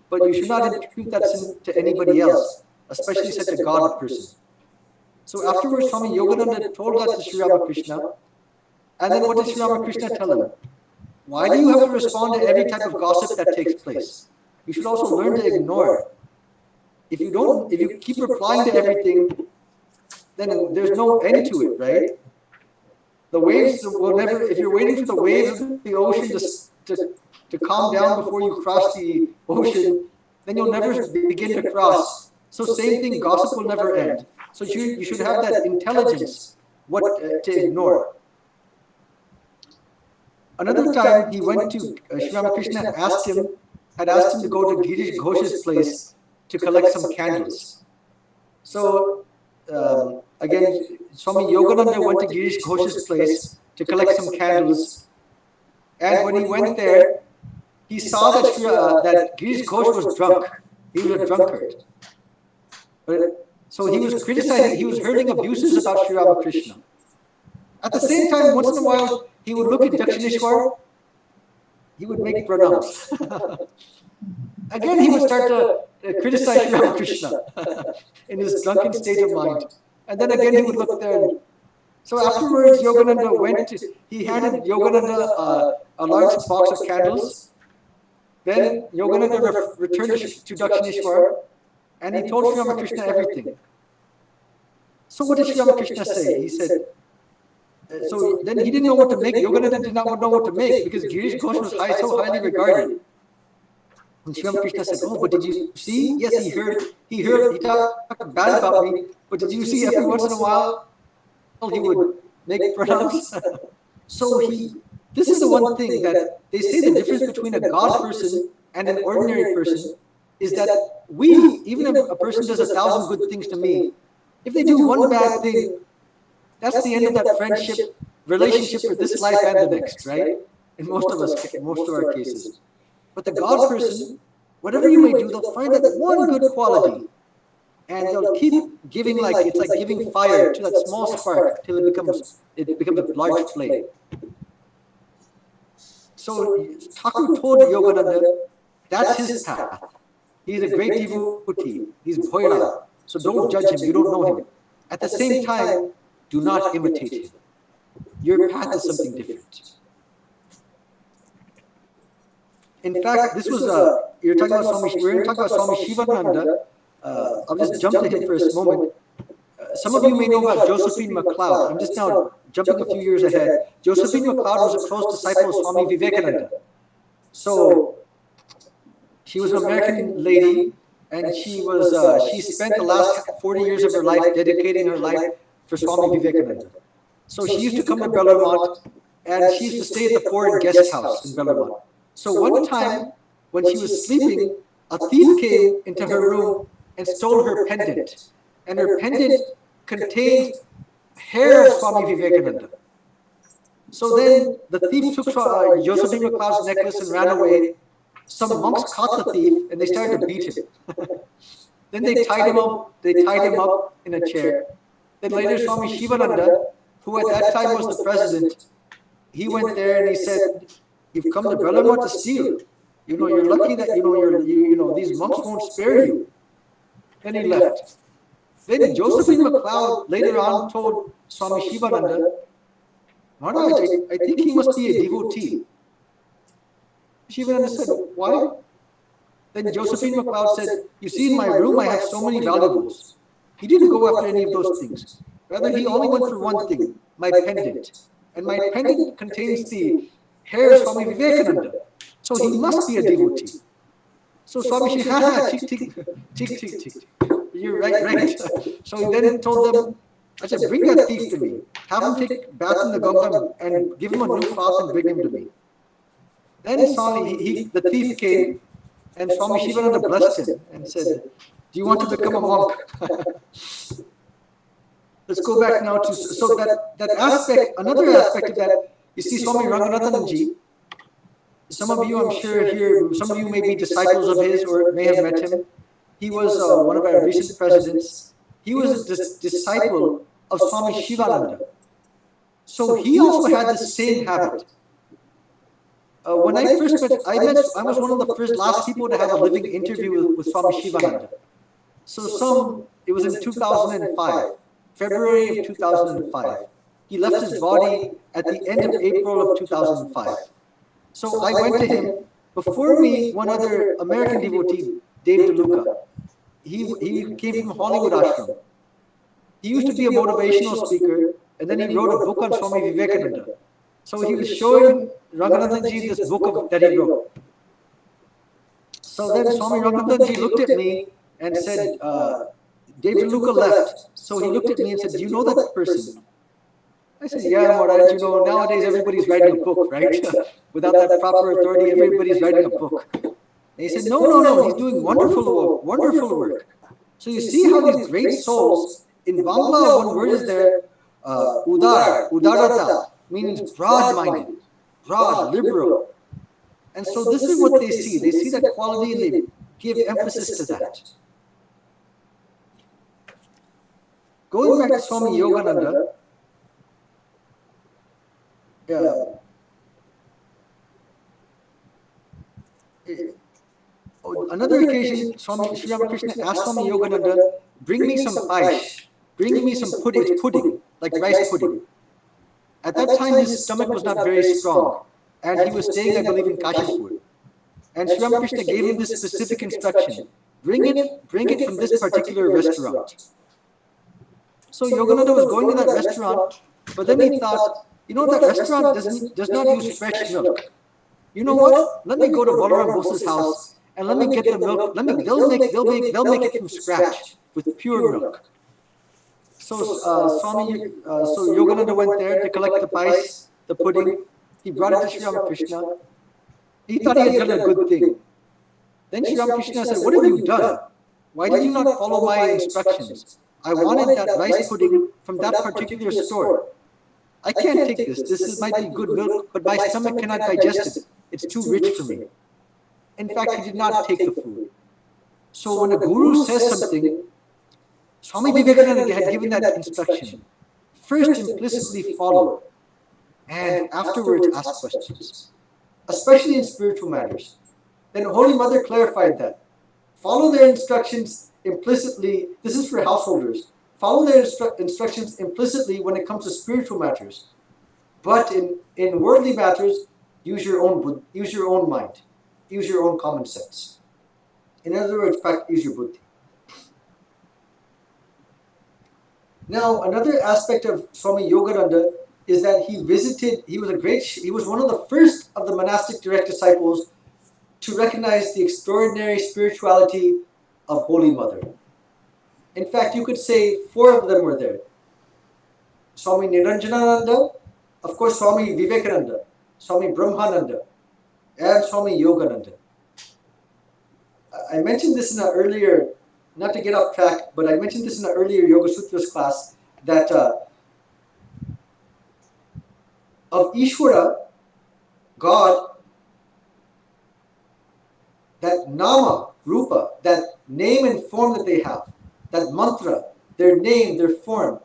but you should not impute that sin to anybody else, especially such a God person. So afterwards, Swami Yogananda told that to Sri Ramakrishna, and then what did Sri Ramakrishna tell him? Why do you have to respond to every type of gossip that takes place? You should also learn to ignore. If you keep replying to everything, then there's no end to it, right? The waves will never, if you're waiting for the waves of the ocean to calm down before you cross the ocean, then you'll never begin to cross. So same thing, gossip will never end. So you should have that intelligence, what to ignore. Another time he went to, Sri Ramakrishna had asked him to go to Girish Ghosh's place to collect some candles. So again, Swami Yogananda went to Girish Ghosh's place to collect some candles. And when he went there, he saw that Girish Ghosh was drunk. He was a drunkard. So he was criticizing, he was hurling abuses about Sri Ramakrishna. At the same time, once in a while, he would look at Dakshineshwar, he would make pranams. Again, he would start to criticize Sri Ramakrishna in his drunken state of mind. And then again, he would look there. So afterwards, Yogananda he handed Yogananda a large box of candles. Then Yogananda returned to Dakshineshwar, and he told Sri Ramakrishna everything. So what did Sri Ramakrishna say? He said, So then he didn't know what to make. Yogananda did not know what to make because Girish Ghosh was so highly regarded. And Sri Ramakrishna said, "Oh, but did you see? Yes, he talked bad about me, but did you see every once in a while he would make pranams?" So this is the one thing that they say the difference between a God person and an ordinary person is that even if a person does 1,000 good things to me, if they do one bad thing, that's the end of that friendship, relationship for this life and the next, right? In most of our cases. But the God person, whatever you may do, they'll find that one good quality, and they'll keep giving it's like giving fire to that small spark till it becomes a large flame. So Thakur told Yogananda, that's his path. He's a great devotee. He's Bhoira. So don't judge him. You don't know him. At the same time, do not imitate him. Your path is something different. In fact, this was we're going to talk about Swami Shivananda. I'll just jump to him for a moment. Some of you may know about Josephine MacLeod. I'm just now jumping a few years ahead. Josephine MacLeod was a close disciple of Swami Vivekananda. So she was an American lady, and she spent the last 40 years of her life dedicating her life for Swami Vivekananda. So she used to come to Bellarmont, and she used to stay at the foreign guest house in Bellarmont. So one time, when she was sleeping, a thief came into her room and stole her pendant. And her pendant contained hair of Swami Vivekananda. So then the thief took Josephine MacLeod's necklace and ran away. Some monks caught the thief and they started to beat him. Then they tied him up in a chair. Then later Swami Shivananda, who at that time was the president, he went there and he said, "You've come to Bellarmont to steal. You're lucky that these monks won't spare you." Then he left. Then Josephine MacLeod later on told Swami Shivananda, "Maharaj, I think he must be a devotee." Shivananda said, "Why?" Then Josephine MacLeod said, "You see, in my room I have so many valuables. He didn't go after any of those things. Rather, he only went for one thing, my pendant. And my pendant contains the hair of Swami Vivekananda. So he must be a devotee." So Swami said, tick. You're right. So he then told them, I said, "Bring that thief to me. Have him take bath in the Ganga and give him a new cloth and bring him to me." Then the thief came, and Swami Shivananda blessed him and said, "Do you want to become a monk?" Let's go back now to that aspect. Another aspect of that, you see, Swami Ranganathanji. Some of you, I'm sure here, some of you may be disciples of his or may have met him. He was one of our recent presidents. He was a disciple of Swami Shivananda. So he also had the same habit. When I first met, I was one of the last people to have a living interview with Swami Shivananda. So it was in 2005, February of 2005. He left his body at the end of April of 2005. So I went to him. Before me, one other American devotee, Dave DeLuca. He came from Hollywood Ashram. He used to be a motivational speaker, and then he wrote a book on Swami Vivekananda. So he was showing Ranganathanji this book that he wrote. So then Swami Ranganathanji looked at me and said, Dave DeLuca left. So he looked at me and said, "Do you know that person?" I said, "Yeah, Maharaj, nowadays everybody's writing a book, right? Without that proper authority, everybody's writing a book." And he said, No, he's doing wonderful work. So you see how these great souls, in Bangla, one word is there, udarata, means broad-minded, broad, liberal. And so this is what they see. They see that quality and they give emphasis to that. Going back to Swami Yogananda, another occasion, Sri Ramakrishna asked Swami Yogananda, "Bring me some paish, bring me some pudding, like rice pudding." At that time, his stomach was not very strong, and he was staying, I believe, in Kashipur. And Sri Ramakrishna gave him this specific instruction: bring it from this particular restaurant. So Yogananda was going to that restaurant, But then he thought, that restaurant does not use fresh milk. You know what? Let me go to Balaram Bose's house and let me get the milk. They'll make it from scratch with pure milk. So so Yogananda went there to collect the pice, the pudding. He brought it to Sri Ramakrishna. He thought he had done a good thing. Then Sri Ramakrishna said, "What have you done? Why did you not follow my instructions? I wanted that rice pudding from that particular store. I can't take this. This might be good milk, but my stomach cannot digest it. It's too rich for me." In fact, he did not take the food. So when a guru says something, Swami Vivekananda had given that instruction. First implicitly follow, and afterwards ask questions, especially in spiritual matters. Then Holy Mother clarified that. Follow their instructions implicitly. This is for householders. Follow their instructions implicitly when it comes to spiritual matters. But in worldly matters, use your own mind. Use your own common sense. In other words, use your buddhi. Now, another aspect of Swami Yogananda is that he was one of the first of the monastic direct disciples to recognize the extraordinary spirituality of Holy Mother. In fact, you could say 4 of them were there. Swami Niranjanananda, of course Swami Vivekananda, Swami Brahmananda, and Swami Yogananda. I mentioned this in an earlier, not to get off track, but I mentioned this in an earlier Yoga Sutras class, that of Ishvara, God, that nama, rupa, that name and form that they have, that mantra, their name, their form,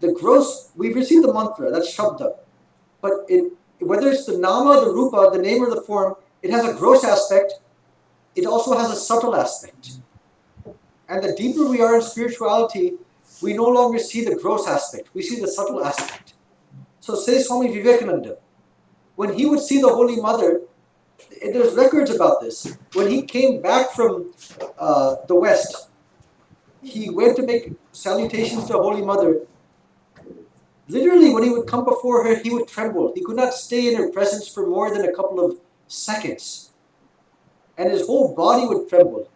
we've received the mantra, that's shabda, but whether it's the nama, the rupa, the name or the form, it has a gross aspect, it also has a subtle aspect. And the deeper we are in spirituality, we no longer see the gross aspect, we see the subtle aspect. So say Swami Vivekananda, when he would see the Holy Mother, there's records about this. When he came back from the West, he went to make salutations to Holy Mother. Literally, when he would come before her, he would tremble. He could not stay in her presence for more than a couple of seconds. And his whole body would tremble.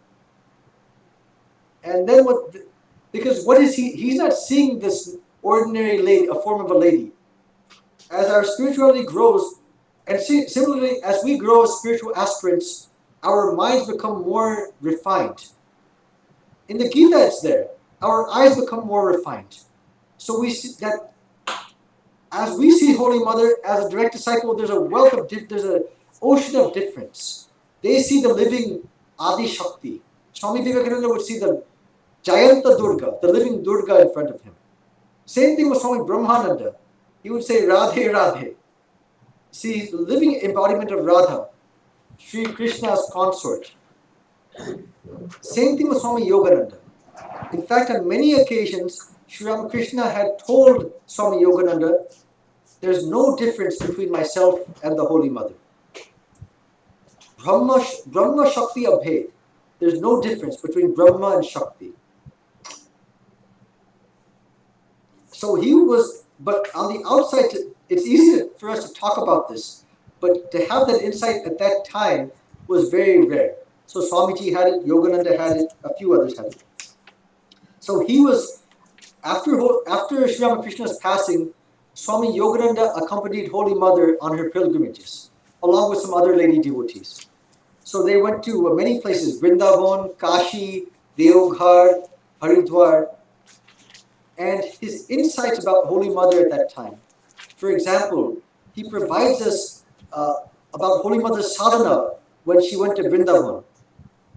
And then because what is he? He's not seeing this ordinary lady, a form of a lady. As our spirituality grows, and similarly, as we grow as spiritual aspirants, our minds become more refined. In the Gita, it's there. Our eyes become more refined. So we see that as we see Holy Mother as a direct disciple, there's there's an ocean of difference. They see the living Adi Shakti. Swami Vivekananda would see the Jayanta Durga, the living Durga in front of him. Same thing with Swami Brahmananda. He would say Radhe Radhe. See, the living embodiment of Radha, Sri Krishna's consort. Same thing with Swami Yogananda. In fact, on many occasions, Sri Ramakrishna had told Swami Yogananda, there's no difference between myself and the Holy Mother. Brahma Shakti Abhed. There's no difference between Brahma and Shakti. So he was, but on the outside, it's easy for us to talk about this, but to have that insight at that time was very rare. So Swamiji had it, Yogananda had it, a few others had it. So he was, after Sri Ramakrishna's passing, Swami Yogananda accompanied Holy Mother on her pilgrimages, along with some other lady devotees. So they went to many places, Vrindavan, Kashi, Deoghar, Haridwar, and his insights about Holy Mother at that time. For example, he provides us about Holy Mother's sadhana when she went to Vrindavan,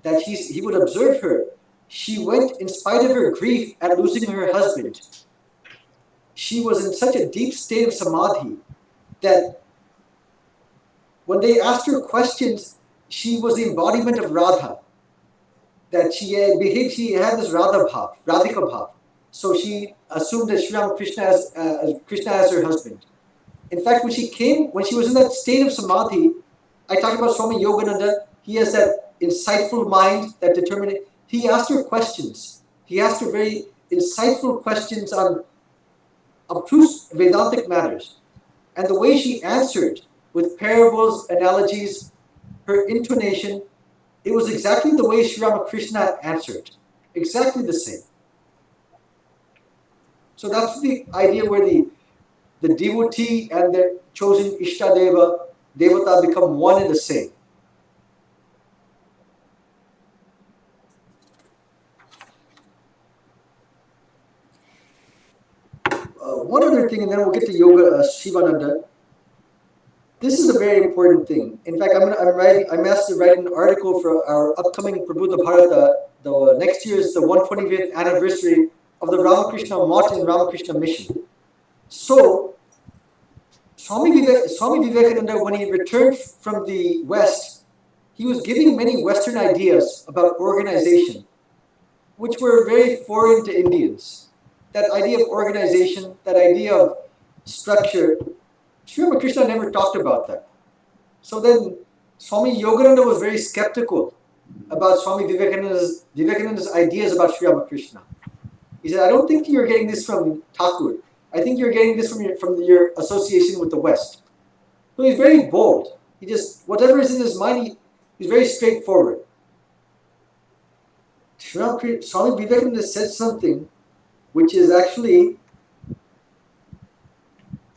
that he would observe her. She went in spite of her grief at losing her husband. She was in such a deep state of samadhi that when they asked her questions, she was the embodiment of Radha. That she had this Radha bhav, Radhika bhav. So she assumed that Sri Ramakrishna as Krishna as her husband. In fact, when she was in that state of samadhi, I talked about Swami Yogananda. He has that insightful mind, that determination. He asked her questions. He asked her very insightful questions on abstruse Vedantic matters. And the way she answered, with parables, analogies, her intonation, it was exactly the way Sri Ramakrishna answered. Exactly the same. So that's the idea where the devotee and their chosen Ishtadeva, Devata become one and the same. One other thing, and then we'll get to Yoga Shivananda. This is a very important thing. In fact, I'm asked to write an article for our upcoming Prabhupada Bharata. The next year is the 125th anniversary of the Ramakrishna Mat and Ramakrishna Mission. So, Swami Vivekananda, when he returned from the West, he was giving many Western ideas about organization, which were very foreign to Indians. That idea of organization, that idea of structure, Sri Ramakrishna never talked about that. So then Swami Yogananda was very skeptical about Swami Vivekananda's ideas about Sri Ramakrishna. He said, I don't think you're getting this from Thakur. I think you're getting this from your association with the West. So he's very bold. He just, whatever is in his mind, he's very straightforward. Swami Vivekananda said something which is actually,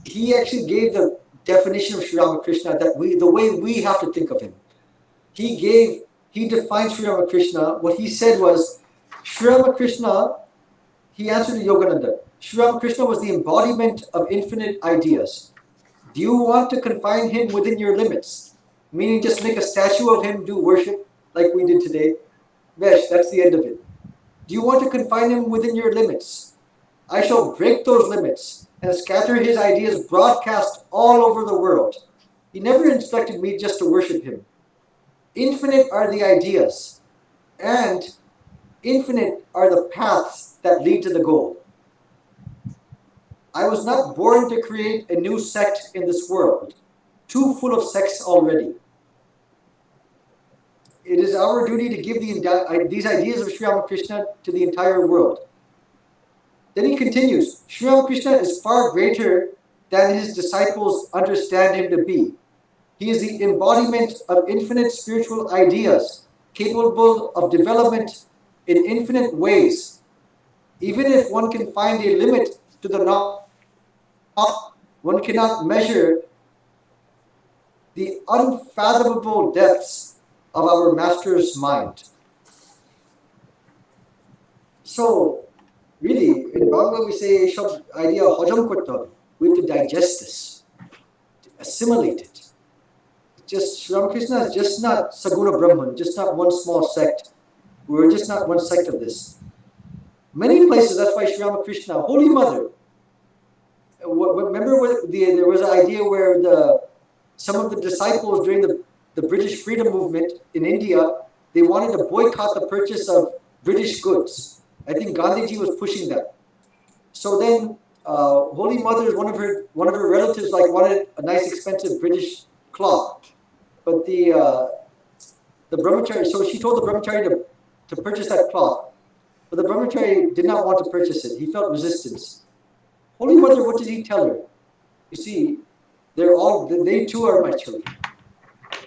he actually gave the definition of Sri Ramakrishna, the way we have to think of him. He defined Sri Ramakrishna. What he said was, Sri Ramakrishna, he answered to Yogananda, Sri Ramakrishna was the embodiment of infinite ideas. Do you want to confine him within your limits? Meaning just make a statue of him, do worship like we did today? Vesh, that's the end of it. Do you want to confine him within your limits? I shall break those limits and scatter his ideas broadcast all over the world. He never instructed me just to worship him. Infinite are the ideas, and infinite are the paths that lead to the goal. I was not born to create a new sect in this world, too full of sects already. It is our duty to give these ideas of Sri Ramakrishna to the entire world. Then he continues, Sri Ramakrishna is far greater than his disciples understand him to be. He is the embodiment of infinite spiritual ideas, capable of development in infinite ways. Even if one can find a limit to the knowledge, one cannot measure the unfathomable depths of our Master's mind. So, really, in Bangla we say, idea hajam korte hobe. We have to digest this, to assimilate it. Just Sri Ramakrishna is just not Saguna Brahman, just not one small sect. We're just not one sect of this. Many places, that's why Sri Ramakrishna, Holy Mother. Remember there was an idea where some of the disciples during the British freedom movement in India, they wanted to boycott the purchase of British goods. I think Gandhiji was pushing that. So then Holy Mother, one of her relatives, wanted a nice expensive British cloth. But the brahmachari, so she told the brahmachari to purchase that cloth. But the brahmachari did not want to purchase it. He felt resistance. Holy Mother, what did he tell her? You see, they too are my children.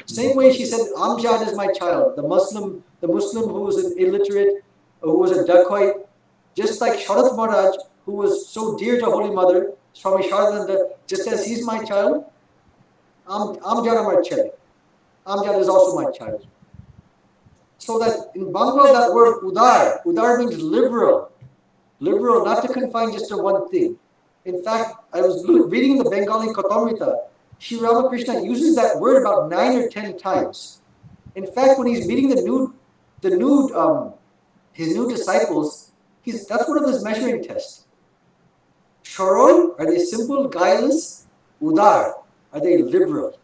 Same way she said, Amjad is my child, the Muslim who was an illiterate, who was a dacoit, just like Sharat Maharaj, who was so dear to Holy Mother, Swami Shivananda, just as he's my child, Amjad Amar Chale. Amjad is also my child. So that in Bangla, that word udar means liberal, not to confine just to one thing. In fact, I was reading the Bengali Katamrita. Sri Ramakrishna uses that word about 9 or 10 times. In fact, when he's meeting his new disciples, that's one of his measuring tests. Sharon, are they simple, guileless? Udar, are they liberal?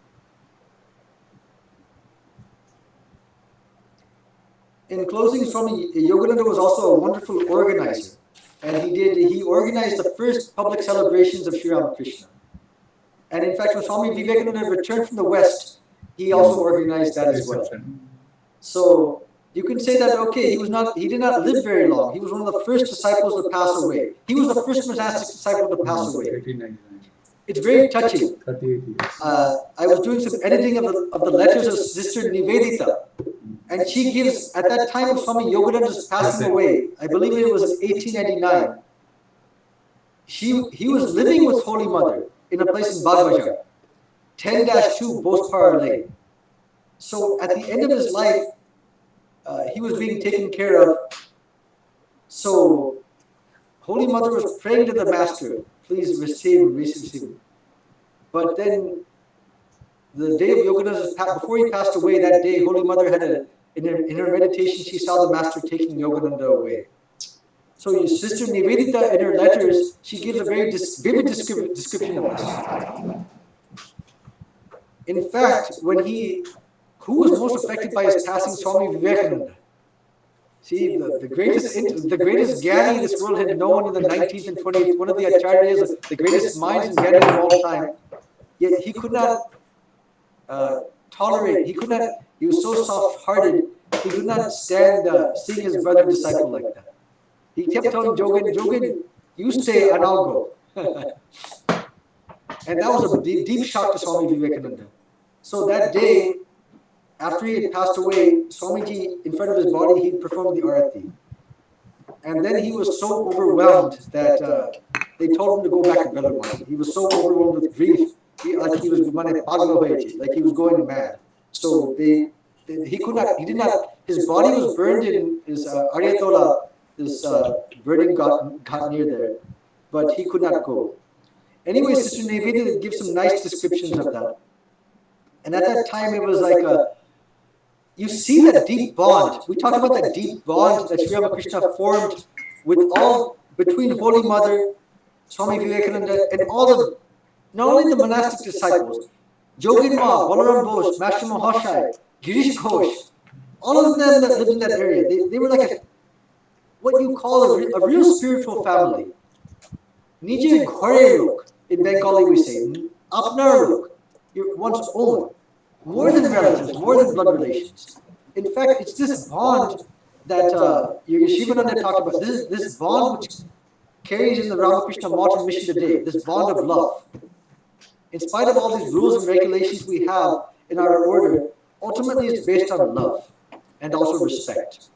In closing, Swami Yogananda was also a wonderful organizer. And he organized the first public celebrations of Sri Ramakrishna. And in fact, when Swami Vivekananda returned from the West, he also organized that as well. So you can say that, okay, he did not live very long. He was one of the first disciples to pass away. He was the first monastic disciple to pass away. 1899. It's very touching. 38 years. I was doing some editing of the letters of Sister Nivedita, and she gives, at that time of Swami Yogananda's passing away, I believe it was in 1899, he was living with Holy Mother in a place in Bagbajar, 10-2 Bospar Lane. So at the end of his life, he was being taken care of. So Holy Mother was praying to the Master, please receive him, receive him. But then the day of Yogananda's, before he passed away, that day, Holy Mother had in her meditation, she saw the Master taking Yogananda away. So Sister Nivedita, in her letters, she gives a very vivid description of this. In fact, who was most affected by his passing? Swami Vivekananda. See, the greatest Gyani this world had known in the 19th and 20th, one of the Acharyas, the greatest minds and Gyanis of all time. Yet he could not tolerate, he was so soft-hearted, he could not stand seeing his brother disciple like that. He kept telling Jogan, you stay and I'll go. And that was a deep shock to Swami Vivekananda. So that day, after he had passed away, Swamiji, in front of his body, he performed the Arati. And then he was so overwhelmed that they told him to go back to Bellarmine. He was so overwhelmed with grief, he was going mad. So his body was burned in his Aryatola, this burning got near there, but he could not go. Anyway, Sister Nivedita gives some nice descriptions of that. And at that time, it was like you see that deep bond. We talked about that deep bond that Sri Ramakrishna formed between Holy Mother, Swami Vivekananda, and not only the monastic disciples, Jogin Ma, Balaram Bose, Master Mahashai, Girish Ghosh, all of them that lived in that area, they were like what you call a real spiritual family. Nije Ghare Lok, in Bengali we say, Apnar Lok, one's own. More than relatives, more than blood relations. In fact, it's this bond that Shivananda talked about, this bond which carries in the Ramakrishna Mission today, this bond of love. In spite of all these rules and regulations we have in our order, ultimately it's based on love and also respect.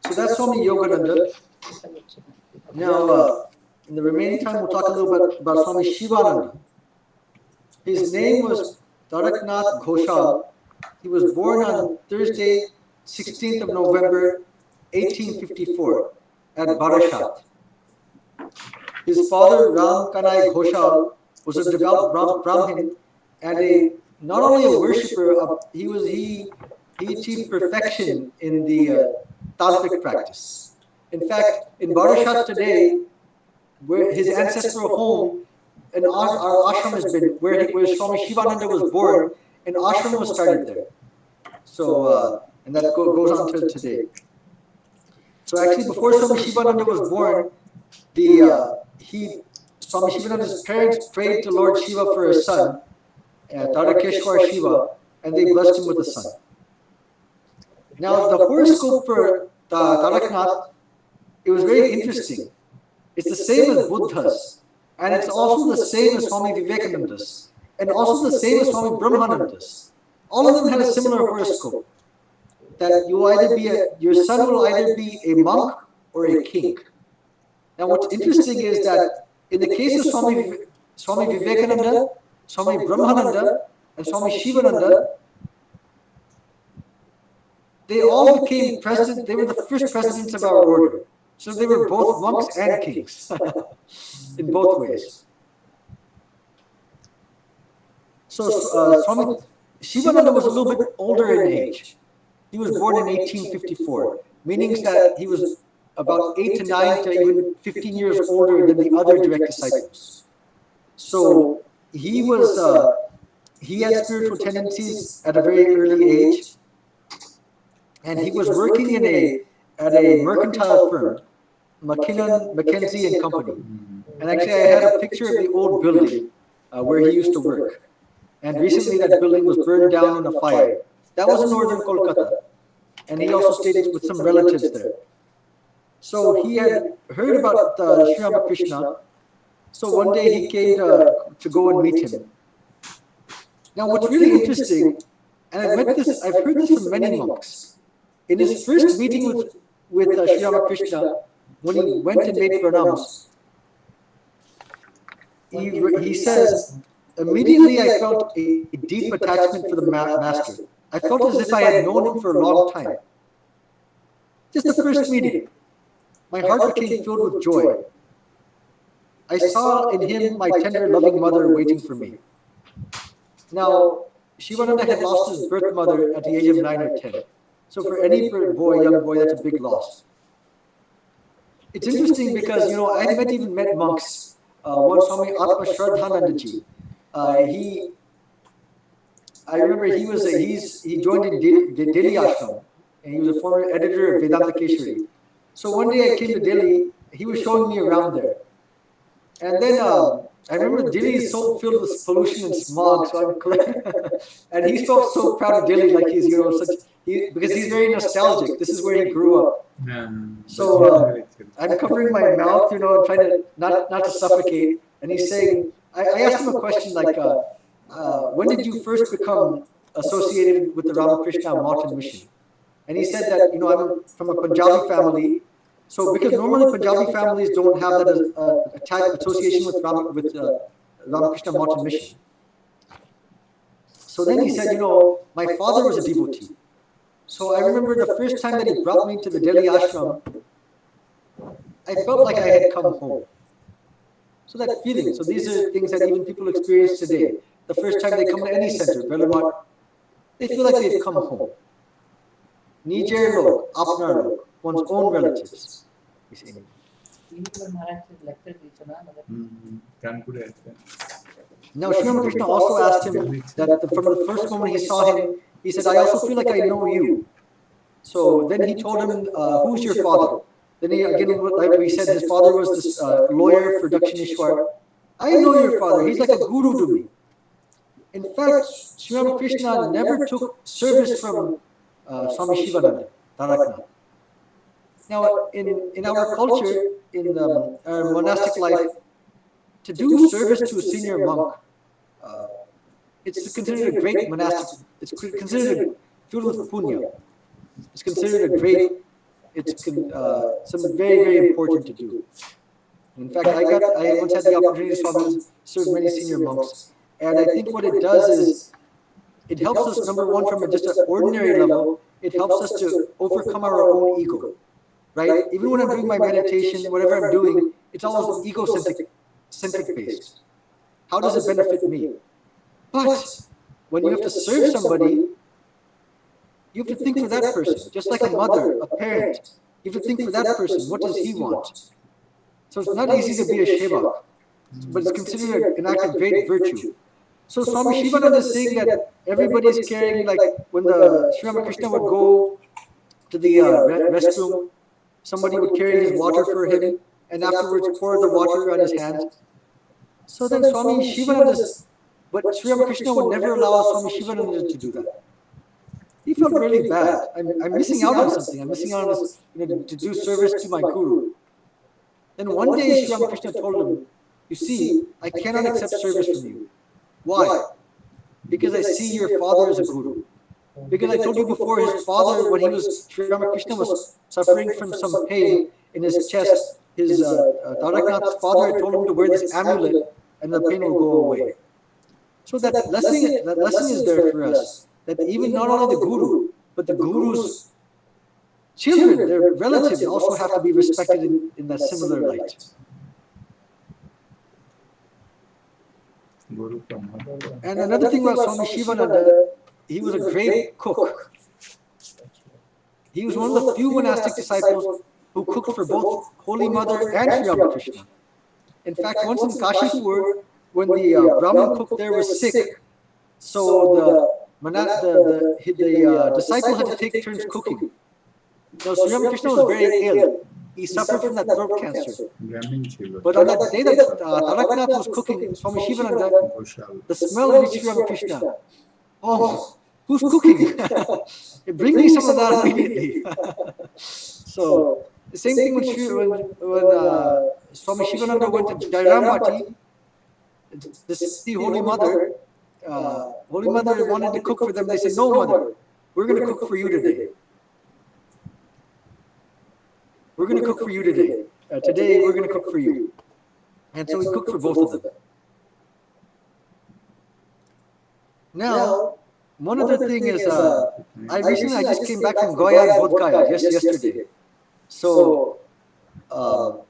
So that's Swami Yogananda. Now, in the remaining time, we'll talk a little bit about Swami Shivananda. His name was Taraknath Ghoshal. He was born on Thursday, 16th of November, 1854, at Barashat. His father, Ram Kanai Ghoshal, was a devout Brahmin and not only a worshipper, he achieved perfection in the tantric practice. In fact, in Barashat today, where his ancestral home, and our ashram has been where Swami Shivananda was born, an ashram was started there. So, and that goes on till today. So actually, before Swami Shivananda was born, Swami Shivananda's parents prayed to Lord Shiva for a son, Tarakeshwar Shiva, and they blessed him with a son. Now, the horoscope for Taraknath, it was very interesting. It's the same as Buddha's. And it's also the same as Swami Vivekananda's, and also the same as Swami Brahmananda's. All of them had a similar horoscope. That your son will either be a monk or a king. Now, what's interesting is that in the case of Swami Vivekananda, Swami Brahmananda, and Swami Shivananda, they all became president. They were the first presidents of our order. So they were both monks and kings. In both ways. So Swami Shivananda was a little bit older in age. He was born in 1854, meaning that he was about 8 to 9 to even 15 years older than the other direct disciples. So he had spiritual tendencies at a very early age, and he was working at a mercantile firm, Mackenzie and Company. And actually, I had a picture of the old building where he used to work. And recently, that building was burned down in a fire. That was in northern Kolkata. And he also stayed with some relatives there. So he had heard about Sri Ramakrishna. So one day he came to go and meet him. Now what's really interesting, and I've heard this from many monks. In his first meeting with Sri Ramakrishna, when he went and made pranams, he says, immediately I felt a deep attachment for the master. I felt as if I had known him for a long time. Just the first meeting, my heart became filled with joy. I saw in him my tender, loving mother waiting for me. Now, Shivananda had lost his birth mother at the age of 9 or 10. So for any young boy, that's a big loss. It's interesting because, I've even met monks. One Swami Udaaranandaji. I remember he joined in Delhi Ashram, and he was a former editor of Vedanta Keshari. So one day I came to Delhi, he was showing me around there. And then I remember Delhi is so filled with pollution and smog, so and he felt so proud of Delhi, like he's, because he's very nostalgic. This is where he grew up. So I'm covering my mouth, trying to not to suffocate. And he's saying, I asked him a question like, when did you first become associated with the Ramakrishna Mission? And he said that, I'm from a Punjabi family. So because normally Punjabi families don't have that type association with Ramakrishna Mission. So then he said, my father was a devotee. So I remember the first time that he brought me to the Delhi ashram, I felt like I had come home. So that feeling, so these are things that even people experience today. The first time they come to any center, they feel like they've come home. Nijer log, apnar log, one's own relatives. Now Sri Ramakrishna also asked him that from the first moment he saw him, he said, I also feel like I know you. So then he told him, who's your father? Then he, again, like we said, his father was this lawyer for Dakshineshwar. I know your father. He's like a guru to me. In fact, Sri Ramakrishna never took service from Swami Shivananda, Taraknath. Now, in our culture, in our monastic life, to do service to a senior monk, it's considered a great monastic. It's considered filled with punya. It's considered a great. It's something very, very important to do. In fact, I once had the opportunity to serve many senior monks, and I think what it does is it helps us, number one, from just an ordinary level. It helps us to overcome our own ego, right? Even when I'm doing my meditation, whatever I'm doing, it's always egocentric based. How does it benefit me? But when you have to serve somebody, you have to think for that person, just like a mother, a parent. You have to think for that person. What does he want? So it's not easy to be a Shevak, but it's considered an act of great virtue. So Swami Shivananda is saying that everybody is carrying, like when the Sri Ramakrishna would go to the restroom, somebody would carry his water for him and afterwards pour the water on his hand. So then Swami Shivananda, but Sri Ramakrishna would never allow Swami Shivananda to do that. He felt really bad. I'm missing out on something. I'm missing out on this, to do service to my guru. Then one day Sri Ramakrishna told him, you see, I cannot accept service from you. Why? Because I see your father as a guru. Because I told you before, his father, when he was, Sri Ramakrishna was suffering from some pain in his chest, his Taraknath's father had told him to wear this amulet and the pain will go away. So that lesson is there for us. That even not only the guru, but the guru's children, their relatives, also have to be respected in that similar light. And another thing about Swami Shivananda, he was a great cook. He was one of the few monastic disciples who cooked for both Holy Mother and Sri Ramakrishna. In fact, once in Kashipur, when the Brahmin cook there was sick, so the disciples had to take turns cooking. Now, Sri Ramakrishna was very ill. He suffered from that throat cancer. But on that day that Taraknath was cooking Swami Shivananda, the smell reached Sri Ramakrishna. Oh, who's cooking? Bring me some of that immediately. So the same thing when Swami Shivananda went to Jairambati, the Holy Mother wanted to cook for them. They said, "No, Mother, we're going to cook for you today. We're going to cook for you today. Today we're going to cook for you." And so he cooked for both of them. Now, one other thing is, I just came back from Goya and Bodh Gaya just yesterday. So, Goya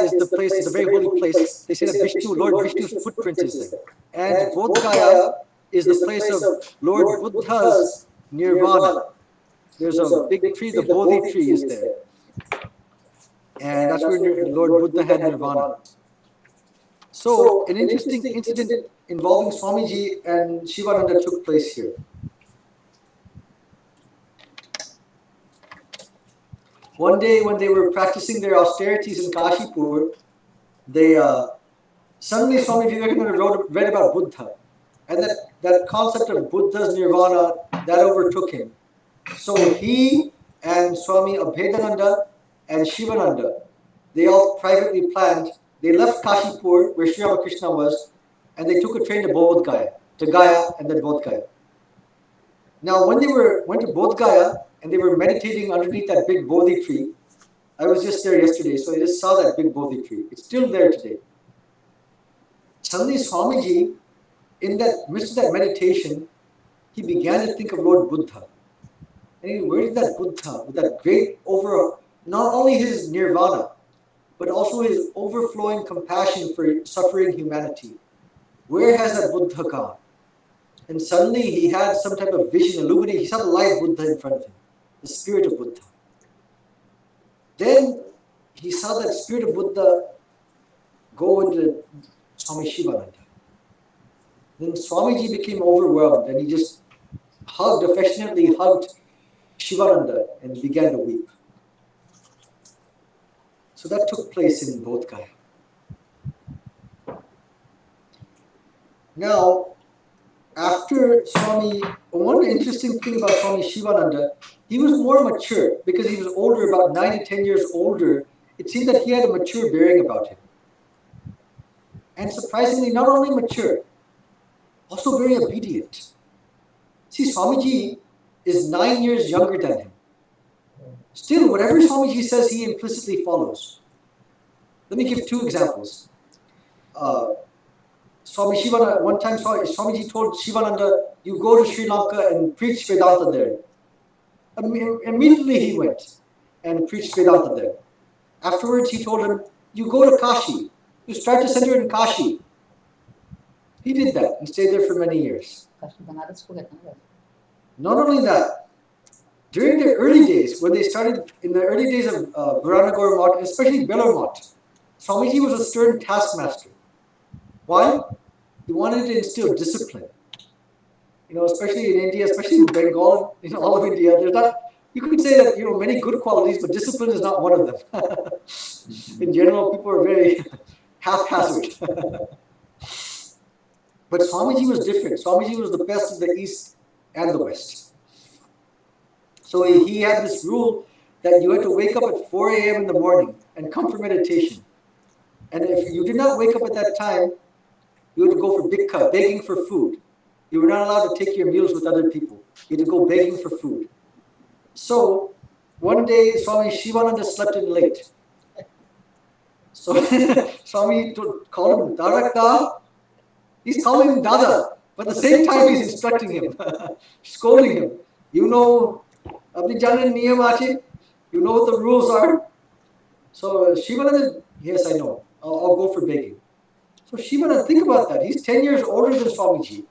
is the place, it's a very holy place. They say that Lord Vishnu's footprint is there. And Bodh Gaya is the place of Lord Buddha's nirvana. There's a big tree, the Bodhi tree is there. And that's where Lord Buddha had nirvana. So, an interesting incident involving Swamiji and Shivananda took place here. One day when they were practicing their austerities in Kashipur, suddenly Swami Vivekananda read about Buddha. And that concept of Buddha's nirvana, that overtook him. So he and Swami Abhedananda and Shivananda, they all privately planned. They left Kashipur, where Sri Ramakrishna was, and they took a train to Bodh Gaya, and then Bodh Gaya. Now, when they went to Bodh Gaya and they were meditating underneath that big Bodhi tree, I was just there yesterday, so I just saw that big Bodhi tree. It's still there today. Suddenly, Swamiji, in that midst of that meditation, he began to think of Lord Buddha. And where did that Buddha, with that great not only his nirvana, but also his overflowing compassion for suffering humanity, where has that Buddha gone? And suddenly he had some type of vision illuminated. He saw the live Buddha in front of him, the spirit of Buddha. Then he saw that spirit of Buddha go into Swami Shivananda. Then Swamiji became overwhelmed and he just affectionately hugged Shivananda and began to weep. So that took place in Bodh Gaya. Now, after one interesting thing about Swami Shivananda, he was more mature because he was older, about 9 to 10 years older. It seemed that he had a mature bearing about him. And surprisingly, not only mature, also very obedient. See, Swamiji is 9 years younger than him. Still, whatever Swamiji says, he implicitly follows. Let me give 2 examples. Swami Shivananda, one time Swamiji told Shivananda, "You go to Sri Lanka and preach Vedanta there." Immediately he went and preached Vedanta there. Afterwards he told him, "You go to Kashi, you start a center in Kashi." He did that and stayed there for many years. Not only that, during the early days, when they started, in the early days of Varanagora Math, especially Belur Math, Swamiji was a stern taskmaster. Why? He wanted to instill discipline. Especially in India, especially in Bengal, all of India, there's not, you could say that, many good qualities, but discipline is not one of them. In general, people are very haphazard. But Swamiji was different. Swamiji was the best of the East and the West. So he had this rule that you had to wake up at 4 a.m. in the morning and come for meditation. And if you did not wake up at that time, you had to go for bhikha, begging for food. You were not allowed to take your meals with other people. You had to go begging for food. So one day, Swami Shivananda slept in late. So Swami called him Darakta. He's calling him Dada, but at the same time he's instructing him, scolding him. Apni janan niyam ache? You know what the rules are? So Shivananda, yes, I know. I'll go for begging. So Shivananda, think about that. He's 10 years older than Swamiji.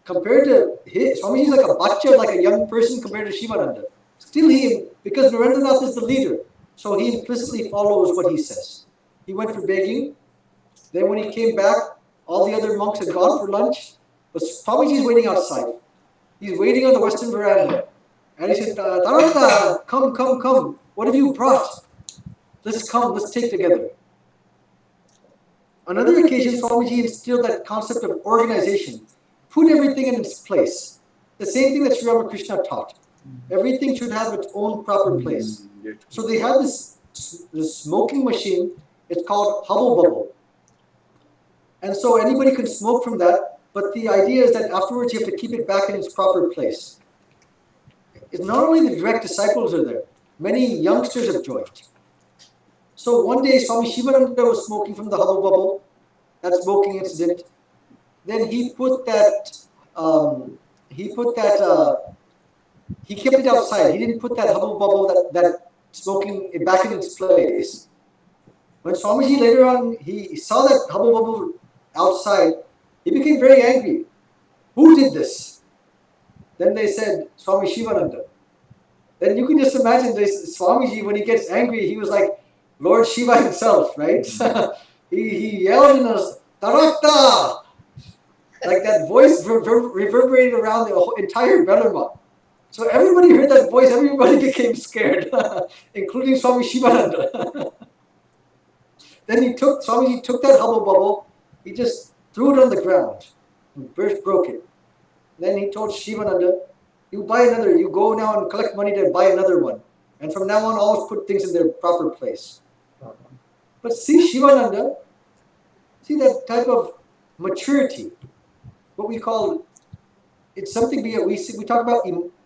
Compared to Swamiji is like a bacha, like a young person compared to Shivananda. Still because Narendranath is the leader, so he implicitly follows what he says. He went for begging. Then when he came back, all the other monks had gone for lunch, but Swamiji is waiting outside. He's waiting on the western veranda. And he said, Taranta, come. What have you brought? Let's take together. Another occasion, Swamiji instilled that concept of organization. put everything in its place. The same thing that Sri Ramakrishna taught. Everything should have its own proper place. So they have this smoking machine. It's called hubble bubble. And so anybody can smoke from that, but the idea is that afterwards you have to keep it back in its proper place. It's not only the direct disciples are there, many youngsters have joined. So one day Swami Shivananda was smoking from the hubble bubble, that smoking incident. Then he put that, he kept it outside. He didn't put that hubble bubble, that smoking back in its place. When Swamiji later on, he saw that hubble bubble outside, he became very angry. Who did this? Then they said, Swami Shivananda. Then you can just imagine this Swamiji, when he gets angry, he was like Lord Shiva himself, right? he yelled in a Tarakta! Like that voice reverberated around the whole entire Bellarmine. So everybody heard that voice, everybody became scared, including Swami Shivananda. Then Swamiji took that hubble bubble, he just threw it on the ground and broke it. Then he told Shivananda, you buy another, you go now and collect money to buy another one. And from now on, always put things in their proper place. But see Shivananda, see that type of maturity, what we call, it's something we talk about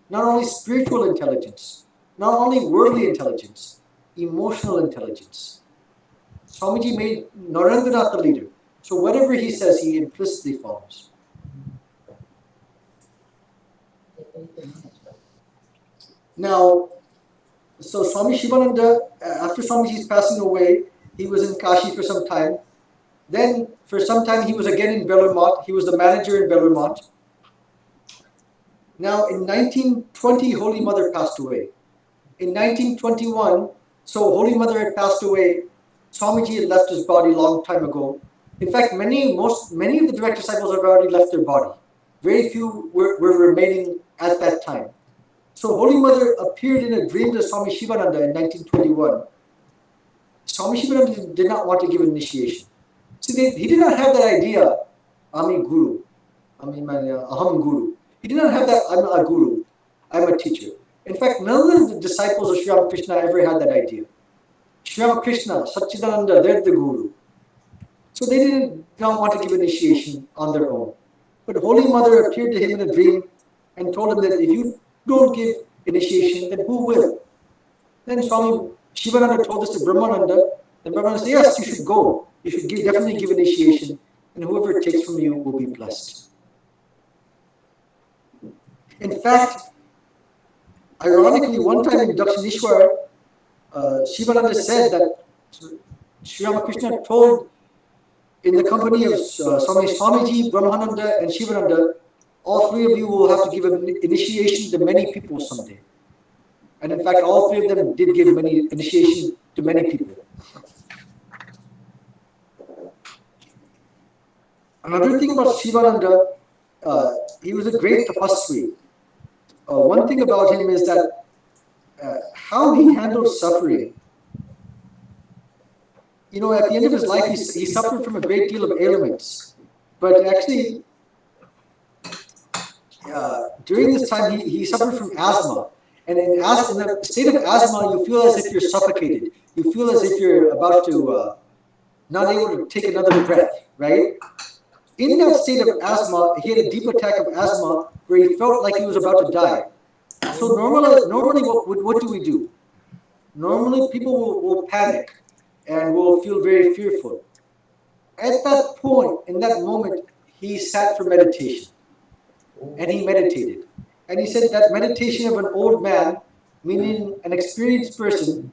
not only spiritual intelligence, not only worldly intelligence, emotional intelligence. Swamiji made Narendranath the leader. So whatever he says, he implicitly follows. Now, so Swami Shivananda, after Swamiji's passing away, he was in Kashi for some time. Then, for some time, he was again in Bellarmine. He was the manager in Bellarmine. Now, in 1920, Holy Mother passed away. In 1921, so Holy Mother had passed away. Swamiji had left his body a long time ago. In fact, many of the direct disciples have already left their body. Very few were remaining at that time. So Holy Mother appeared in a dream to Swami Shivananda in 1921. Swami Shivananda did not want to give initiation. See, he did not have that idea, Aham Guru. He did not have that, I'm a guru, I'm a teacher. In fact, none of the disciples of Sri Ramakrishna ever had that idea. Sri Ramakrishna, Satchidananda, they're the guru. So they did not want to give initiation on their own. But Holy Mother appeared to him in a dream and told him that if you don't give initiation, then who will? Then Swami Shivananda told this to Brahmananda. Then Brahmananda said, yes, you should go. You should definitely give initiation, and whoever it takes from you will be blessed. In fact, ironically, one time in Dakshineshwar, Shivananda said that Sri Ramakrishna told in the company of Swamiji, Brahmananda, and Shivananda, all three of you will have to give an initiation to many people someday. And in fact, all three of them did give initiation to many people. Another thing about Shivananda, he was a great tapasvi. One thing about him is that how he handled suffering. You know, at the end of his life, he suffered from a great deal of ailments. But actually, during this time, he suffered from asthma. And in a state of asthma, you feel as if you're suffocated. You feel as if you're about to not able to take another breath, right? In that state of asthma, he had a deep attack of asthma where he felt like he was about to die. So normally what do we do? Normally people will panic and will feel very fearful. At that point, in that moment, he sat for meditation. And he meditated. And he said that meditation of an old man, meaning an experienced person,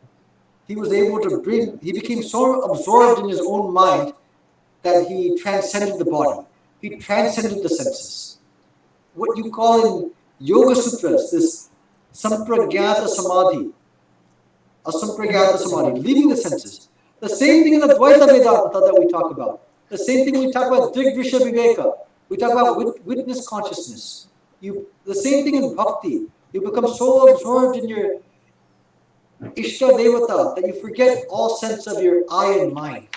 he became so absorbed in his own mind that he transcended the body. He transcended the senses. What you call in Yoga Sutras, this Sampragyata Samadhi, Asampragyata Samadhi, leaving the senses. The same thing in Advaita Vedanta that we talk about. The same thing we talk about Drigdrisha Viveka. We talk about witness consciousness. The same thing in Bhakti. You become so absorbed in your Ishta Devata that you forget all sense of your I and mind.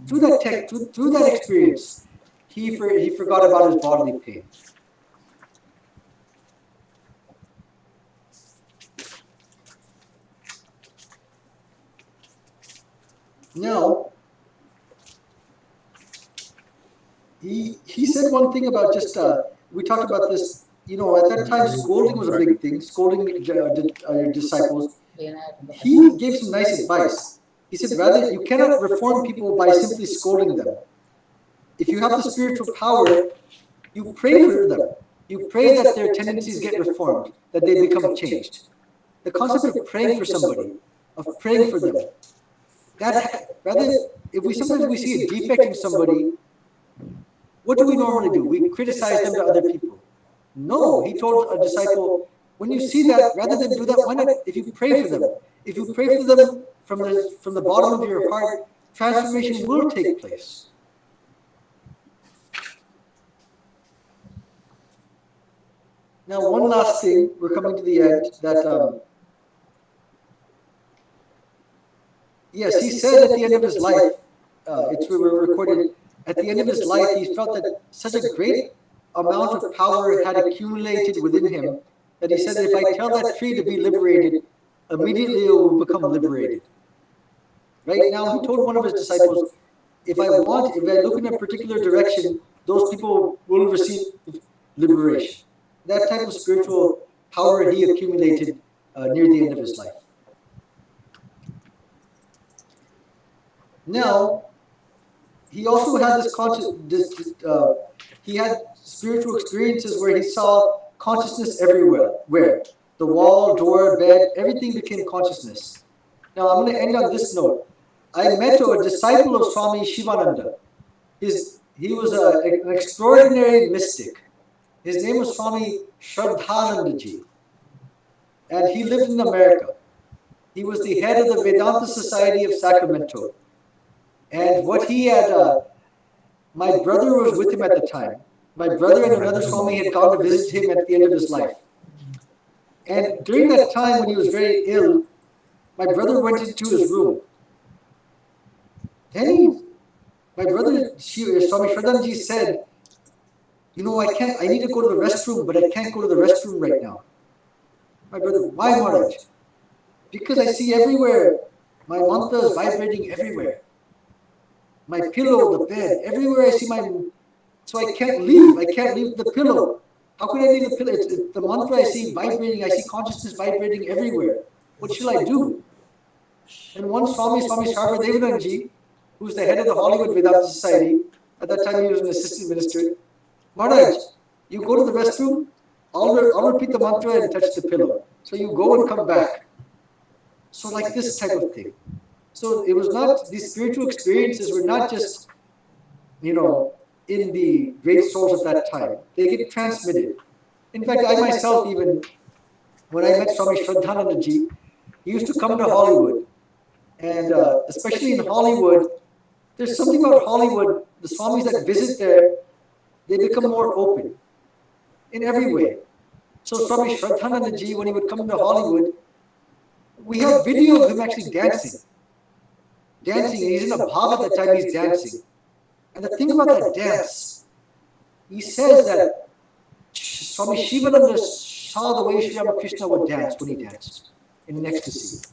Through that experience, he forgot about his bodily pain. Now, he said one thing about just, we talked about this, you know, at that time scolding was a big thing, scolding your disciples. He gave some nice advice. He said, rather, you cannot reform people by simply scolding them. If you have the spiritual power, you pray for them. You pray that their tendencies get reformed, that they become changed. The concept of praying for somebody, of praying for them, that rather, if sometimes we see a defect in somebody, what do we normally do? We criticize them to other people. No, he told a disciple, when you see that, rather than do that, why not, if you pray for them, if you pray for them from the bottom of your heart, transformation will take place. Now, one last thing, we're coming to the end, that, yes, he said at the end of his life, it's recorded, at the end of his life, he felt that such a great amount of power had accumulated within him that he said that if I tell that tree to be liberated, immediately it will become liberated. Right now, he told one of his disciples, if I look in a particular direction, those people will receive liberation. That type of spiritual power he accumulated near the end of his life. Now, he also had he had spiritual experiences where he saw consciousness everywhere. Where the wall, door, bed, everything became consciousness. Now, I'm going to end on this note. I met a disciple of Swami Shivananda. He was an extraordinary mystic. His name was Swami Chidekanandaji, and he lived in America. He was the head of the Vedanta Society of Sacramento. And what he had, my brother was with him at the time. My brother and another Swami had gone to visit him at the end of his life. And during that time when he was very ill, my brother went into his room. Then my brother, Swami Shivanandaji said, you know, I need to go to the restroom, but I can't go to the restroom right now. My brother, why, Maharaj? Because I see everywhere, my mantra is vibrating everywhere. My pillow, the bed, everywhere I see so I can't leave the pillow. How could I leave the pillow? It's the mantra I see vibrating, I see consciousness vibrating everywhere. What shall I do? And one Swami Udaaranandaji, who's the head of the Hollywood Vedanta Society, at that time he was an assistant minister, Maharaj, you go to the restroom, I'll repeat the mantra and touch the pillow. So you go and come back. So like this type of thing. So it was not, these spiritual experiences were not just, you know, in the great souls of that time. They get transmitted. In fact, I myself even, when I met Swami Chidekanandaji, he used to come to Hollywood. And especially in Hollywood, there's something about Hollywood, the Swamis that visit there, they become more open in every way. So Swami Chidekanandaji, when he would come to Hollywood, we have video of him actually dancing. He's in a bhav at the time he's dancing. And the thing about that dance, he says that Swami Shivananda saw the way Sri Ramakrishna would dance when he danced in ecstasy.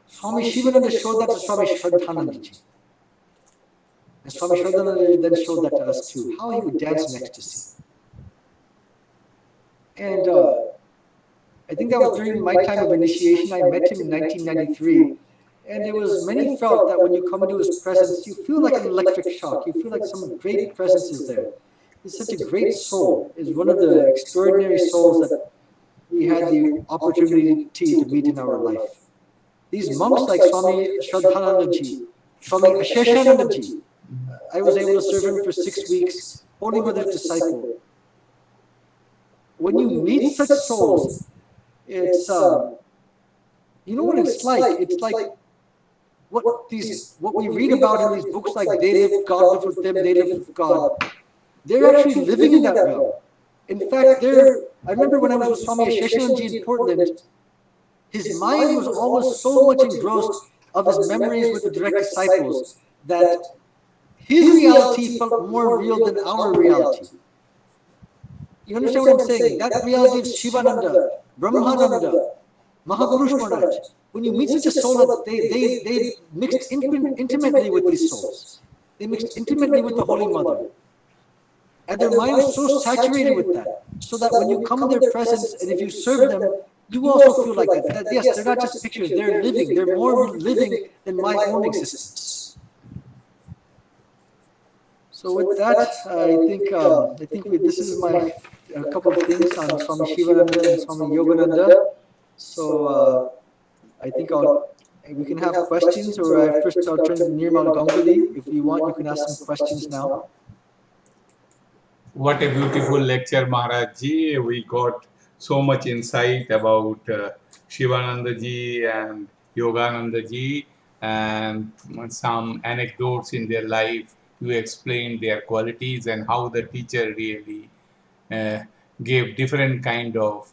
Swami Shivananda showed that to Swami Chidekanandaji. And Swami Chidekananda then showed that to us too, how he would dance in ecstasy. And I think that was during my time of initiation. I met him in 1993. And there was many felt that when you come into his presence, you feel like an electric shock. You feel like some great presence is there. He's such a great soul. He's one of the extraordinary souls that we had the opportunity to meet in our life. These monks like Swami Chidekanandaji, Swami Udaaranandaji, I was able to serve him for 6 weeks, Holy Mother's disciple. When you meet such souls, it's, you know what it's like? It's like what we read about in these books, like they live, God lives with them, they live with God. They're actually living in that realm. In fact, I remember when I was with Swami Chidekanandaji in Portland, his mind was almost so much engrossed of his memories with the direct disciples that His reality felt more real than our reality. You understand what I'm saying? That reality of Shivananda, Brahmananda, Mahapurush Maharaj. When you meet such a soul, that they mixed intimately with these souls. They mixed intimately with the Holy Mother. And their mind was so saturated with that, so that when you come in their presence and if you serve them, you also feel like that. That yes, they're not just pictures, they're living. They're more living than my own existence. So with that, I think this is my a couple of things on Swami Shivananda and Swami Yogananda. So I think we can have questions, or first I'll turn to Nirmal Ganguly. If you want, you can ask some questions now. What a beautiful lecture, Maharaj Ji. We got so much insight about Shivanandaji and Yoganandaji and some anecdotes in their life. You explained their qualities and how the teacher really uh, gave different kind of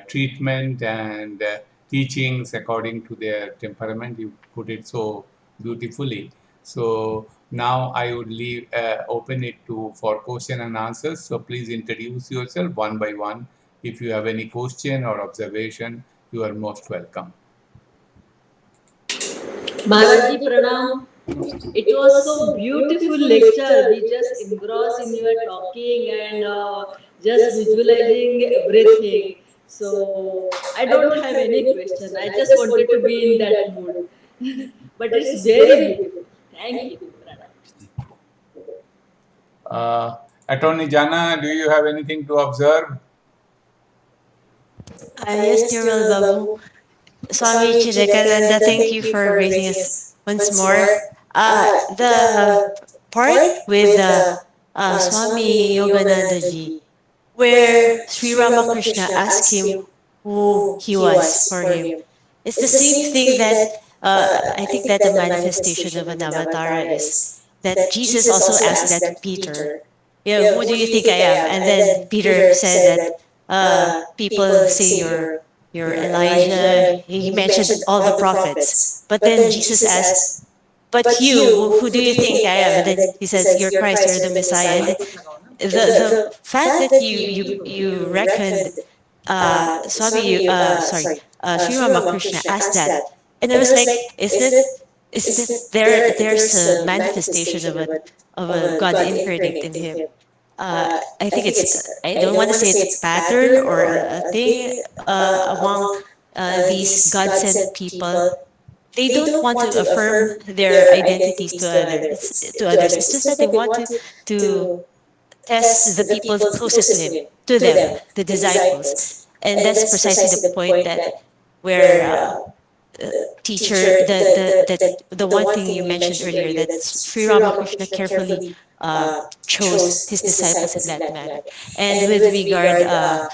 treatment and teachings according to their temperament. You put it so beautifully. So now I would leave open it for question and answers. So please introduce yourself one by one. If you have any question or observation, you are most welcome. Maharaji Pranam. It was so beautiful lecture. We just engrossed in your talking and just visualizing everything. So I don't have any question. I just wanted to be in that mood. But it's very beautiful. Thank you, Pranam. Attorney Jana, do you have anything to observe? Yes, dear Will Babu. Swami Chidekananda, thank you for gracing us once more. The part with Swami Yoganandaji, where Sri Ramakrishna asked him who he was for him. It's the same thing that I think that the manifestation of an avatara is that Jesus also asked that to Peter. Yeah, who do you think I am? And then Peter said that people say you're Elijah. He mentioned all the prophets. But then Jesus asked, but you, who do you think I am? And then he says, you're Christ, you're the Messiah. And the fact that you reckoned Sri Ramakrishna asked that, and I was like, is this there's a manifestation of a God incarnate in him. I think I don't want to say it's a pattern or a thing among these God sent people. They don't want to affirm their identities to others. It's just that they want to test the people closest to him, to them, the disciples. And that's precisely the point that where teacher the one thing you mentioned earlier, that Sri Ramakrishna carefully chose his disciples in that manner. And with regard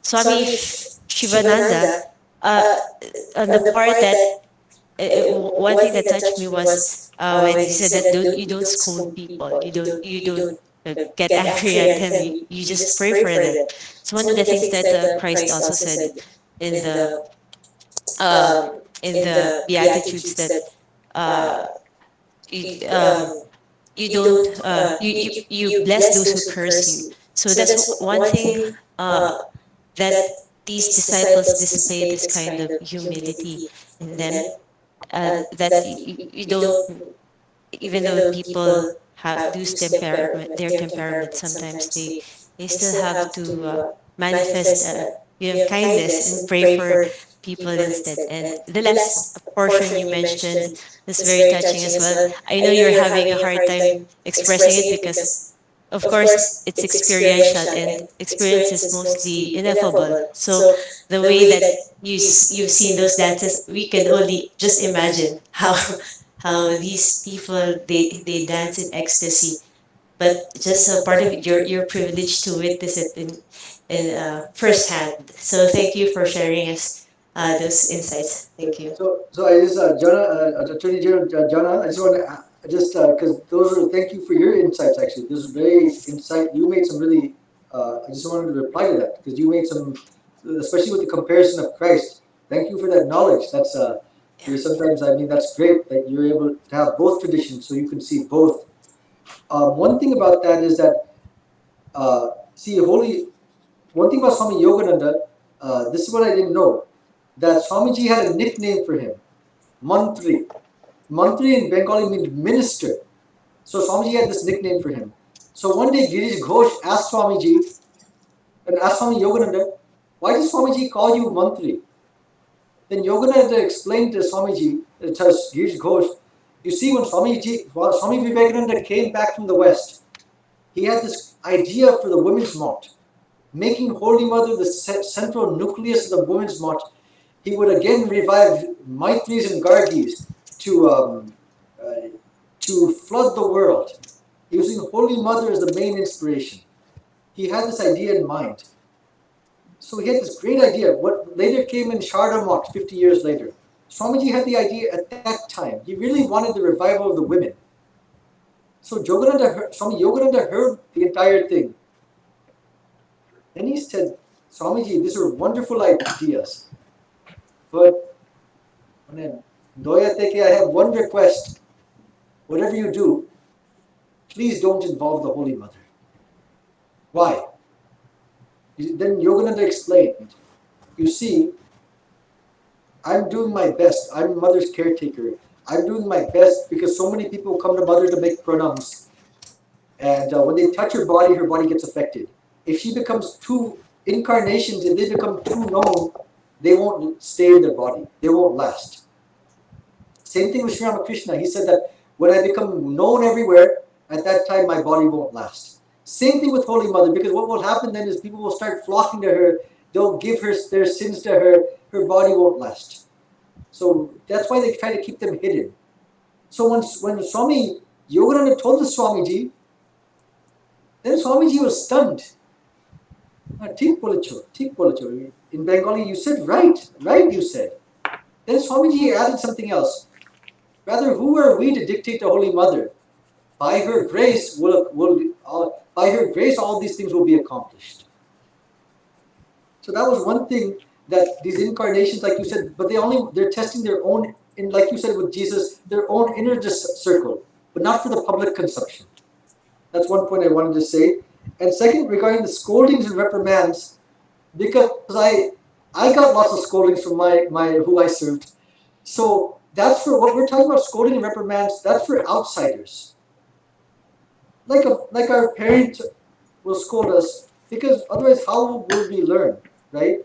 Swami Shivananda, on the part that one thing that touched me was when he said that you don't scold people, you don't get angry at them, you just pray for them. It's one of the things that Christ also said in the Beatitudes, that you, you don't you bless those who curse you. So that's one thing that these disciples display, this kind of humility in them, that you don't, even though people have lose their temperament, sometimes they still have to manifest kindness and pray for people instead. And the last portion you mentioned is very touching as well. I know you're having a hard time expressing it because, of course, it's experiential, and experience is mostly ineffable. So the way that you've seen those dances, we can only just imagine how these people they dance in ecstasy. But just a part of it, you're privileged to witness it in firsthand. So thank you for sharing us those insights. Thank you. So I just Attorney General Jana, I just want to just because those are, thank you for your insights. Actually, this is very insight. You made some really. I just wanted to reply to that because you made some, especially with the comparison of Christ. Thank you for that knowledge. Sometimes, I mean, that's great that you're able to have both traditions, so you can see both. One thing about that is that, one thing about Swami Yogananda, this is what I didn't know, that Swamiji had a nickname for him, Mantri. Mantri in Bengali means minister. So Swamiji had this nickname for him. So one day Girish Ghosh asked Swamiji, and asked Swami Yogananda, why does Swamiji call you Mantri? Then Yogananda explained to Swamiji, it says Girish Ghosh, you see, when Swami Vivekananda came back from the West, he had this idea for the women's mott, making Holy Mother the central nucleus of the women's mott. He would again revive Maitris and Gargis to flood the world, using Holy Mother as the main inspiration. He had this idea in mind. So he had this great idea. What later came in Sharda Mott 50 years later. Swamiji had the idea at that time. He really wanted the revival of the women. So Swami Yogananda heard the entire thing. Then he said, Swamiji, these are wonderful ideas. But Doya Teke, I have one request. Whatever you do, please don't involve the Holy Mother. Why? Then Yogananda explained, you see, I'm doing my best. I'm Mother's caretaker. I'm doing my best because so many people come to Mother to make pranams. And when they touch her body gets affected. If she becomes two incarnations, if they become too known, they won't stay in their body. They won't last. Same thing with Sri Ramakrishna. He said that when I become known everywhere, at that time my body won't last. Same thing with Holy Mother, because what will happen then is people will start flocking to her. They'll give her their sins to her. Her body won't last. So that's why they try to keep them hidden. So when Swami Yogananda told the Swamiji, then Swamiji was stunned. Thik bolacho. In Bengali, you said right, you said. Then Swamiji added something else. Rather, who are we to dictate to Holy Mother? By her grace, by her grace, all these things will be accomplished. So that was one thing, that these incarnations, like you said, but they're testing their own, like you said with Jesus, their own inner circle, but not for the public consumption. That's one point I wanted to say. And second, regarding the scoldings and reprimands, because I got lots of scoldings from my who I served. So that's for what we're talking about, scolding and reprimands, that's for outsiders. Like our parents will scold us, because otherwise how will we learn, right?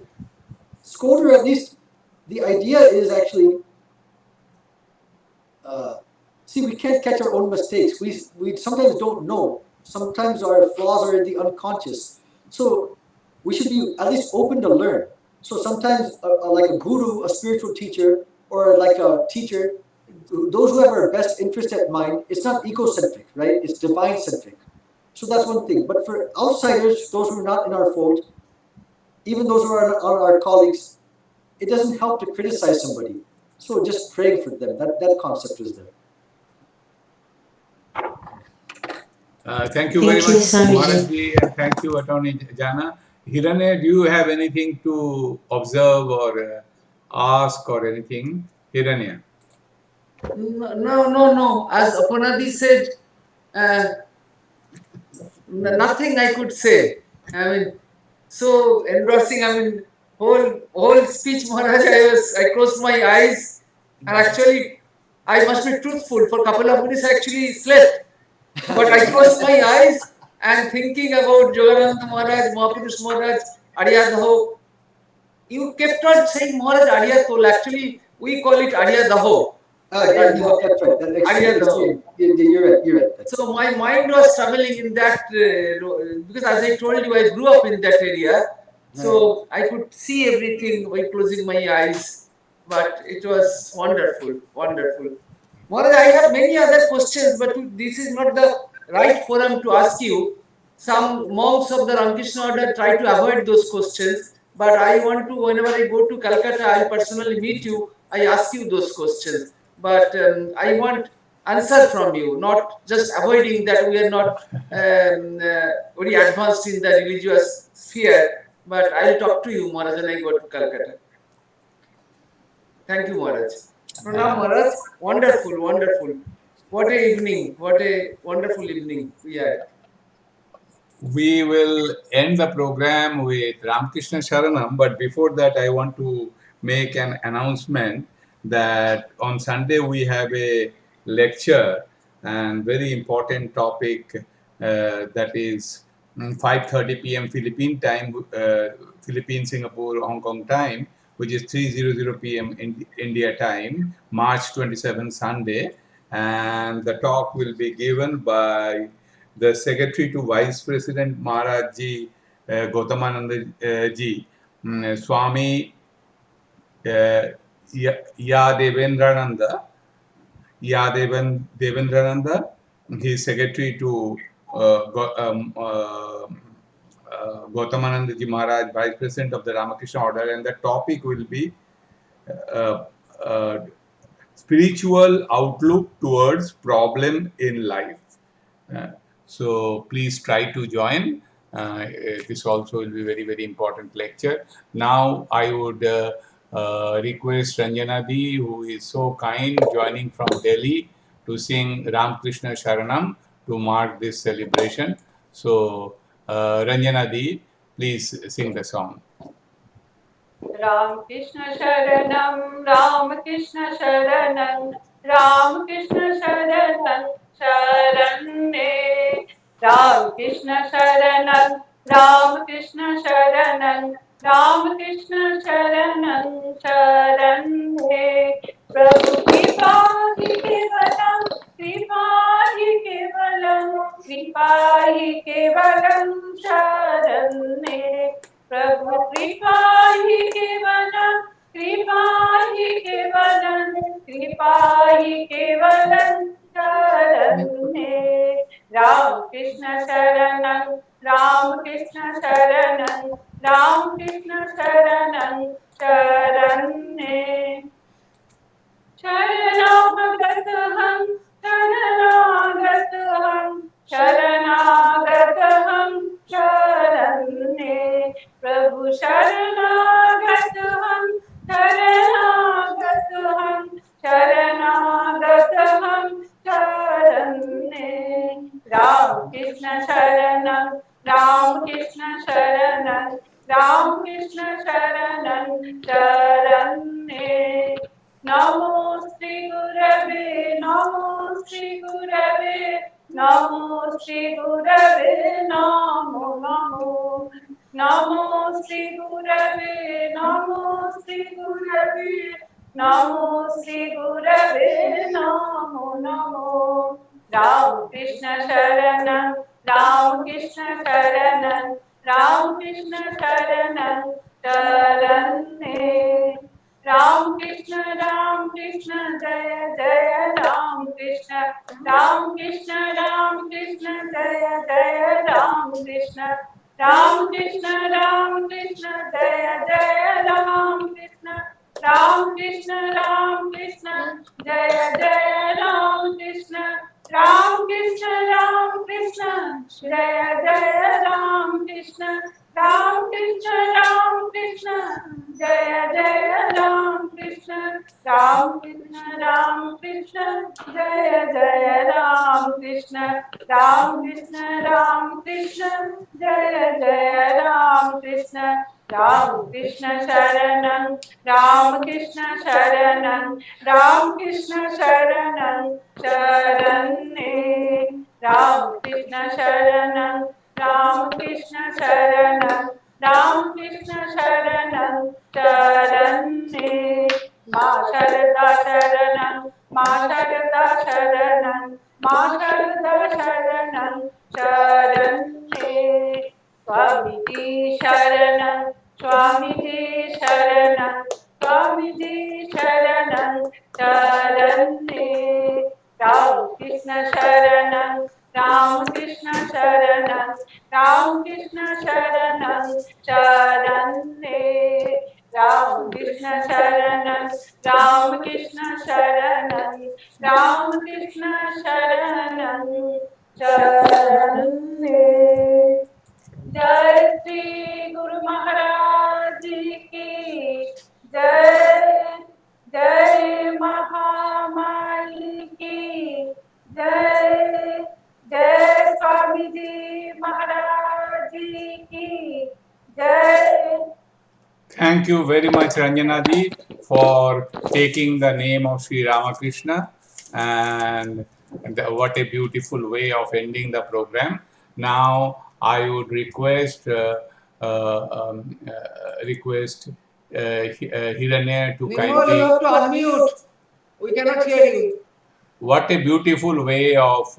Scold, or at least the idea is actually, we can't catch our own mistakes. We sometimes don't know. Sometimes our flaws are in the unconscious. So we should be at least open to learn. So sometimes like a guru, a spiritual teacher, or like a teacher, those who have our best interest at mind, it's not egocentric, right? It's divine-centric. So that's one thing. But for outsiders, those who are not in our fold, even those who are our colleagues, it doesn't help to criticize somebody. So just praying for them, that concept is there. Thank you very Thank you, much, Swamiji. Maharajji, and thank you, Attorney Jana. Hiranya, do you have anything to observe or ask or anything? Hiranya. No. As Apanadi said, nothing I could say. I mean, so engrossing. I mean, whole speech, Maharaj. I closed my eyes, and actually, I must be truthful. For a couple of minutes, I actually slept, but I closed my eyes and thinking about Yogananda Maharaj, Mahapurush Maharaj, Ariyadaho. You kept on saying Maharaj Ariyatol. Actually, we call it Ariyadaho. That's right. You're right. So my mind was traveling in that, because as I told you, I grew up in that area. So I could see everything by closing my eyes. But it was wonderful. Maharaj, I have many other questions, but this is not the right forum to ask you. Some monks of the Ramakrishna order try to avoid those questions. But I want to, whenever I go to Calcutta, I personally meet you, I ask you those questions. But I want answer from you, not just avoiding that we are not very advanced in the religious sphere. But I'll talk to you, Maharaj, when I go to Calcutta. Thank you, Maharaj. Pranam Maharaj. Wonderful, wonderful. What a evening. What a wonderful evening we had. We will end the program with Ramakrishna Sharanam, but before that, I want to make an announcement that on Sunday we have a lecture and very important topic that is 5:30 p.m. Philippine time, Philippine, Singapore, Hong Kong time, which is 3:00 p.m. India time, March 27, Sunday, and the talk will be given by the Secretary to Vice President Maharaj Ji, Gautamananda Ji, Swami Devendrananda, Devendrananda, he is Secretary to Gautamanandaji Maharaj, Vice President of the Ramakrishna Order, and the topic will be uh, uh, spiritual outlook towards problem in life. Uh, so please try to join. This also will be very, very important lecture. Now I would request Ranjana Di, who is so kind, joining from Delhi, to sing Ramakrishna Sharanam to mark this celebration. So Ranjana Di, please sing the song. Ram Krishna Sharanam, Ram Krishna Sharanam, Ram Krishna Sharanam, Sharane. Ram Krishna Sharanam, Ram Krishna Sharanam, Ram Krishna Sharanam, Sharane. Prabhu Kripa hi kevalam, Kripa hi kevalam, Kripa hi kevalam, Sharane. प्रभु कृपा ही केवलम, कृपा ही केवलम, कृपा ही केवलम शरण्ये। राम कृष्ण शरणं, राम कृष्ण शरणं, राम कृष्ण शरणं शरण्ये। शरणागतहं, शरणागतहं, शरणागतहं शरण्ये। प्रभु शरणागतहं, शरणागतहं, शरणागतहं शरण्ये। राम कृष्ण शरणं, राम कृष्ण शरणं, राम कृष्ण शरणं शरण्ये। नमो श्री गुरवे, नमो श्री गुरवे, नमो श्री गुरवे, नमो नमो। नमो श्री गुरवे, नमो श्री गुरवे, नमो श्री गुरवे, नमो नमो। राम कृष्ण शरणं, राम कृष्ण शरणं, राम कृष्ण शरणं शरण्ये। राम कृष्ण जय जय राम कृष्ण, राम कृष्ण जय जय राम कृष्ण, राम कृष्ण जय जय राम कृष्ण, राम कृष्ण जय जय राम कृष्ण, राम कृष्ण जय जय राम कृष्ण, राम कृष्ण जय जय राम कृष्ण, राम कृष्ण जय जय राम कृष्ण, राम कृष्ण जय जय राम कृष्ण। राम कृष्ण शरणं, राम कृष्ण शरणं, राम कृष्ण शरणं शरण्ये। राम कृष्ण शरणं, राम कृष्ण शरणं, राम कृष्ण शरणं शरण्ये। मां शारदा शरणं, मां शारदा शरणं, मां शारदा शरणं शरण्ये। स्वामीजी शरणं, स्वामीजी शरणं, स्वामीजी शरणं शरण्ये। राम कृष्ण शरणं, राम कृष्ण शरणं, राम कृष्ण शरणं शरण्ये। राम कृष्ण शरणं, राम कृष्ण शरणं, राम कृष्ण शरणं शरण्ये। जय श्री गुरु महाराज की जय, जय महा Thank you very much, Ranjanadi, for taking the name of Sri Ramakrishna, and what a beautiful way of ending the program. Now, I would request Hiranya to Nirmal, you kindly. have to unmute. We cannot hear you. What a beautiful way of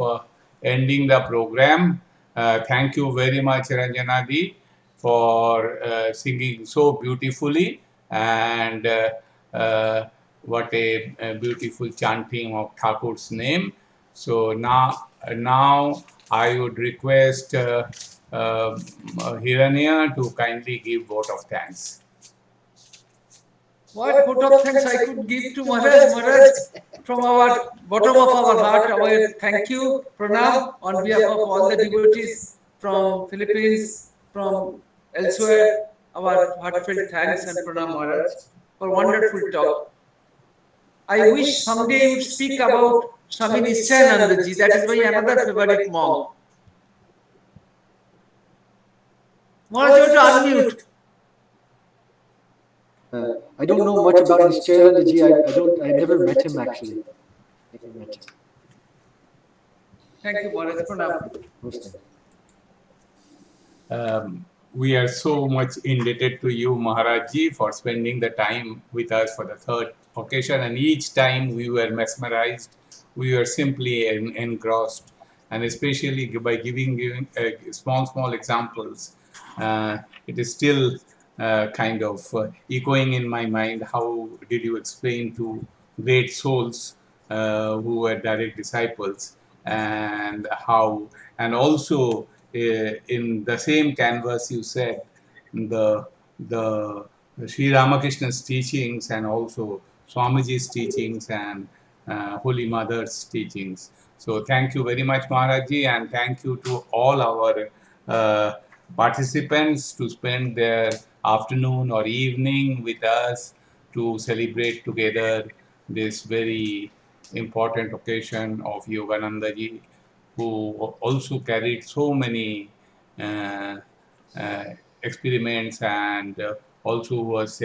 ending the program. Thank you very much, Ranjanadi, for singing so beautifully, and what a beautiful chanting of Thakur's name. So now I would request Hiranya to kindly give vote of thanks. What vote of thanks I could give to Maharaj? Maharaj, from our bottom of our heart, our thank you, pranam on behalf of all the devotees from Philippines, from elsewhere. Our heartfelt thanks and pranam, Maharaj, for wonderful talk. I wish someday you would speak about Swami Nischanandaji. That is my another favorite monk. Maharaj, you have to unmute. I don't know much about Nischanandaji. I never met him actually. Never met him. Thank you, Maharaj. Pranam. We are so much indebted to you, Maharaji, for spending the time with us for the third occasion. And each time we were mesmerized, we were simply engrossed. And especially by giving small examples, it is still kind of echoing in my mind. How did you explain to great souls who were direct disciples, and how, and also in the same canvas you said the Sri Ramakrishna's teachings, and also Swamiji's teachings, and Holy Mother's teachings. So thank you very much, Maharaji, and thank you to all our participants to spend their afternoon or evening with us to celebrate together this very important occasion of Yoganandaji, who also carried so many uh, uh, experiments, and also was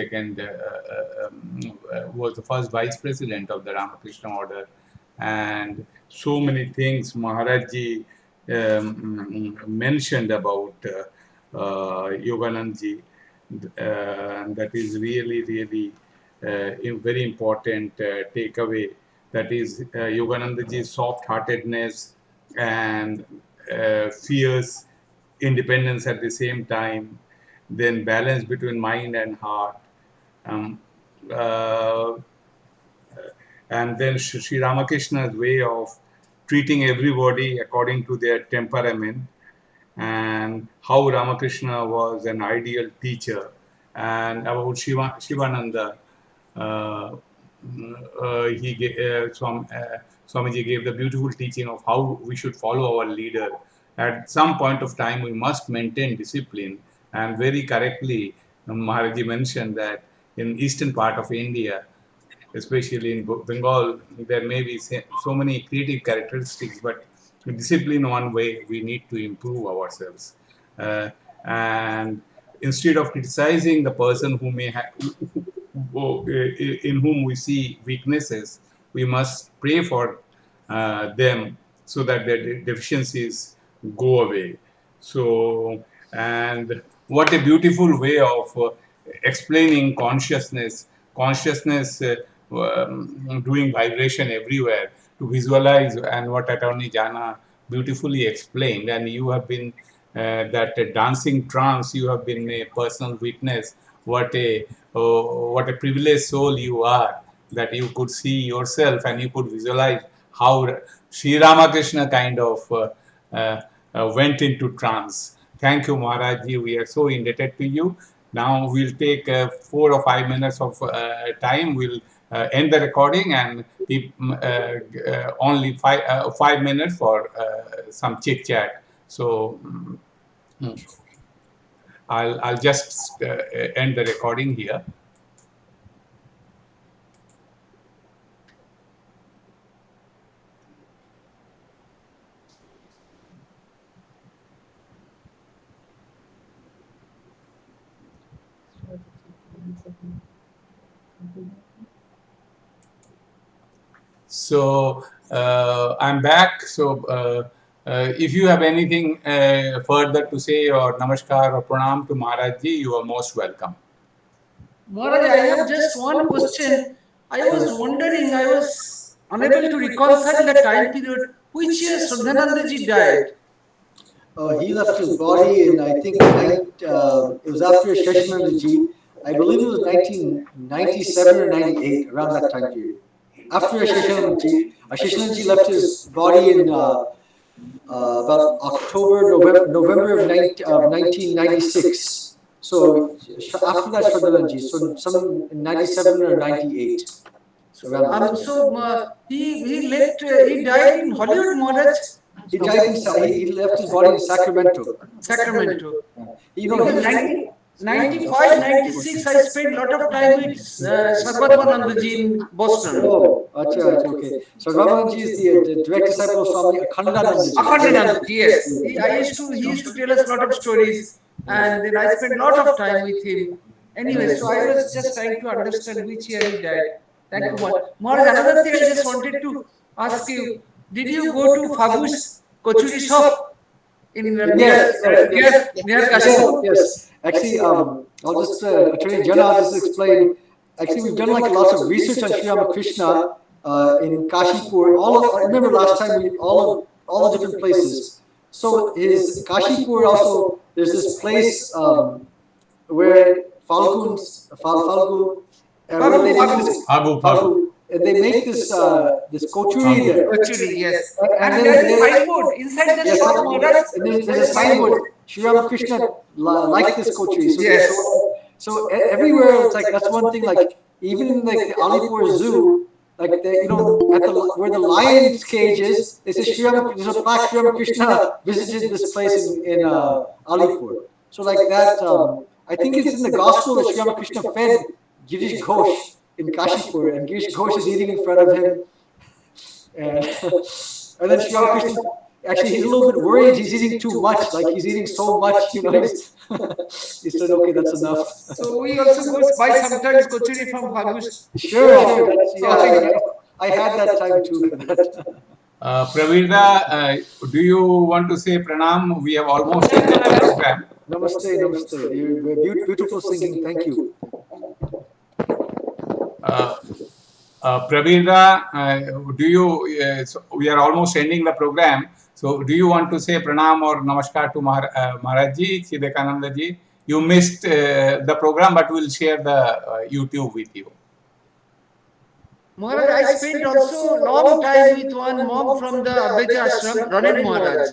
was the first vice president of the Ramakrishna order, and so many things Maharajji mentioned about Yoganandaji. That is really a very important takeaway. That is Yoganandaji's soft-heartedness and fierce independence at the same time, then balance between mind and heart. Um, uh, and then Sri Ramakrishna's way of treating everybody according to their temperament, and how Ramakrishna was an ideal teacher, and about Shivananda. Uh, Swamiji gave the beautiful teaching of how we should follow our leader. At some point of time, we must maintain discipline. And very correctly, Maharaji mentioned that in eastern part of India, especially in Bengal, there may be so many creative characteristics, but discipline one way we need to improve ourselves. And instead of criticizing the person who may have, in whom we see weaknesses, we must pray for them so that their deficiencies go away. So, and what a beautiful way of explaining consciousness. Consciousness doing vibration everywhere to visualize, and what Attorney Jana beautifully explained. And you have been that dancing trance. You have been a personal witness. What a privileged soul you are, that you could see yourself and you could visualize how Sri Ramakrishna kind of went into trance. Thank you, Maharaji. We are so indebted to you. Now we'll take 4 or 5 minutes of time. We'll end the recording and keep only 5 minutes for some chit chat. So I'll just end the recording here. So I'm back. So if you have anything further to say, or namaskar or pranam to Maharaj ji, you are most welcome. Maharaj, I have just one question. I was wondering, I was unable to reconcile the time period. Which year Shraddhanandaji died? He left his body in, I think, it was after Shivanandaji. I believe it was 1997 or 98, around that time period. After Shivanandaji left his body in about November of 1996. So after that, Shivanandaji, so some in 97 or 98. He left. He died in Hollywood, Maharaj. He left his body in Sacramento. Sacramento. You know, Because 95, 96, I spent a lot of time with Sarvatmanandaji in Boston. Oh, okay. So Ramaji is the direct disciple of Swami Akhandanandaji. Akhandanandaji, yes. He used to tell us a lot of stories, and then I spent a lot of time with him. Anyway, so I was just trying to understand which year he died. Thank you, Maharaj. Maharaj, another thing I just wanted to ask you, did you go to Fagu's Kochuri shop in near Kashmir? Yes. Actually, I'll just Attorney General, I'll just explain. Actually, we've done like lots of research on Sri Ramakrishna in Kashipur. I remember last time all the different places. So his Kashipur also, there's this place where Falgu, where they make this Phagu. They make this kochuri there. Kochuri, yes. And there is a signboard inside the shop, Maharaj. There's a signboard. Sri Ramakrishna liked this kochuri. So, Yes. so everywhere, it's like, that's one thing, like, even in like the Alipur Zoo, like, where the lion's cage is, they say there's a plaque, Sri Ramakrishna visited this place in Alipur. So like that, I think it's in the gospel that Sri Ramakrishna fed Girish Ghosh in Kashipur, and Girish Ghosh is eating in front of him. And then Sri Ramakrishna, actually, he's a little bit worried he's eating too much, like he's eating so much, you know. He said, okay, that's enough. So we also go buy sometimes kochuri from Fagu's. Sure. I had that time too for that. Praveerda, do you want to say pranam? We have almost ended the program. Namaste. You're beautiful singing. Thank you. Praveerda, do you? So we are almost ending the program. So, do you want to say pranam or namaskar to Maharaj ji, Chidekananda ji? You missed the program, but we'll share the YouTube with you. Maharaj, I spent also a long time with one monk from the Advaita Ashrama, Ranen Maharaj.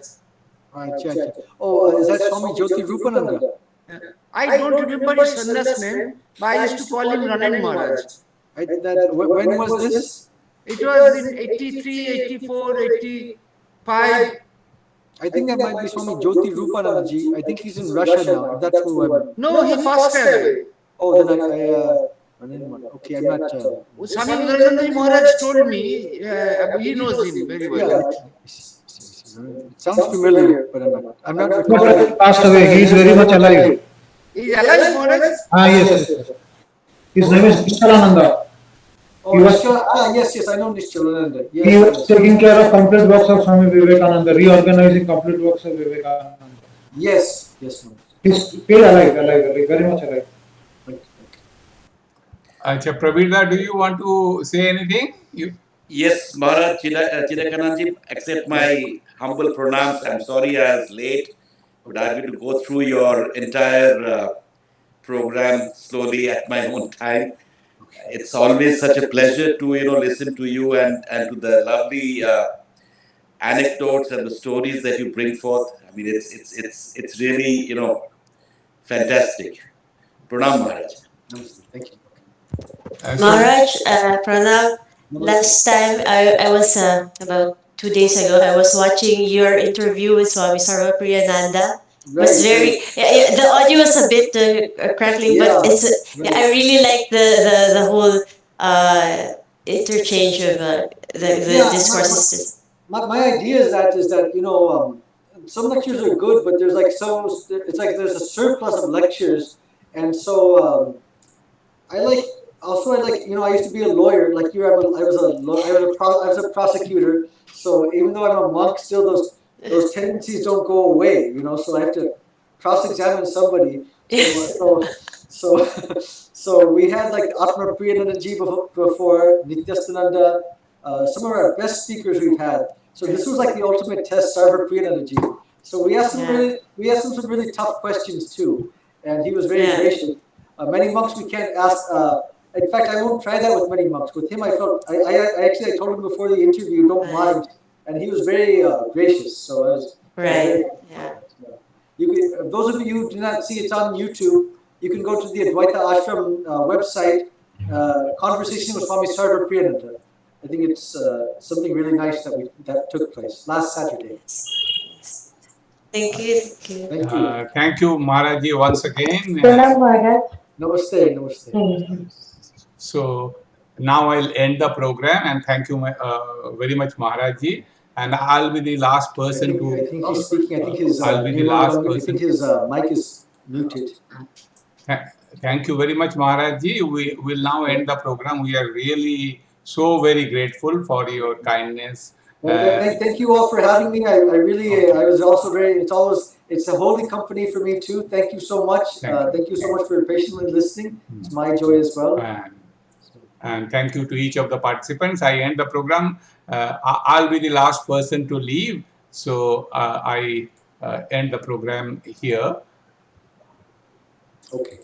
Oh, is that Swami Jyotirupananda? I don't remember his sannyas name, but I used to call him Ranen Maharaj. When was this? It was in 83, 84, 85. I think that might be Swami Jyotirupanandaji. I think he's in Russia now. That's who I'm. No, he passed away. Oh, then okay, I'm not. Swami Udaaranandaji Maharaj told me, he knows him very well. It sounds familiar, but I'm not. No, passed away. He is very much alive. He is alive, Maharaj? Yes. His name is Chidekananda. Yes, I know Chidekananda. He was taking care of complete works of Swami Vivekananda, reorganizing complete works of Vivekananda. Yes. He's still alive, very much alive. Praveerda, do you want to say anything? Yes, Maharaj Chidekanandaji, accept my humble pranams. I'm sorry I was late, but I will go through your entire program slowly at my own time. It's always such a pleasure to listen to you and to the lovely anecdotes and the stories that you bring forth. I mean, it's really fantastic. Pranam, Maharaj. Thank you. Maharaj, Pranam, last time I was about 2 days ago, I was watching your interview with Swami Sarvapriyananda. It was very, the audio was a bit crackling, but I really like the whole interchange of the discourses. My idea is that some lectures are good, but there's like it's like there's a surplus of lectures, and so I like also I like I used to be a lawyer like you. I was a prosecutor. So even though I'm a monk, still those tendencies don't go away. So I have to cross-examine somebody. So so we had like Atma Priyanandaji before Nityastananda. Some of our best speakers we've had. So this was like the ultimate test, Sarva Priyanandaji. So we asked him some really tough questions too, and he was very gracious. Many monks we can't ask. In fact, I won't try that with many monks. With him, I felt I told him before the interview, don't mind, and he was very gracious. So I was very. Those of you who do not see it's on YouTube, you can go to the Advaita Ashram website. Conversation with Swami Sarva Priyananda. I think it's something really nice that took place last Saturday. Thank you. Thank you. Thank you. Thank you, Maharaji, once again. Namaste. Namaste. So now I'll end the program and thank you very much, Maharaji. And I'll be the last person I think he's speaking. I think his I'll be the last person. I think his mic is muted. Thank you very much, Maharaji. We will now end the program. We are really so very grateful for your kindness. Thank you all for having me. I was also very. It's a holy company for me too. Thank you so much. Thank you so much for patiently listening. It's my joy as well. And thank you to each of the participants. I end the program. I'll be the last person to leave. So I end the program here. Okay.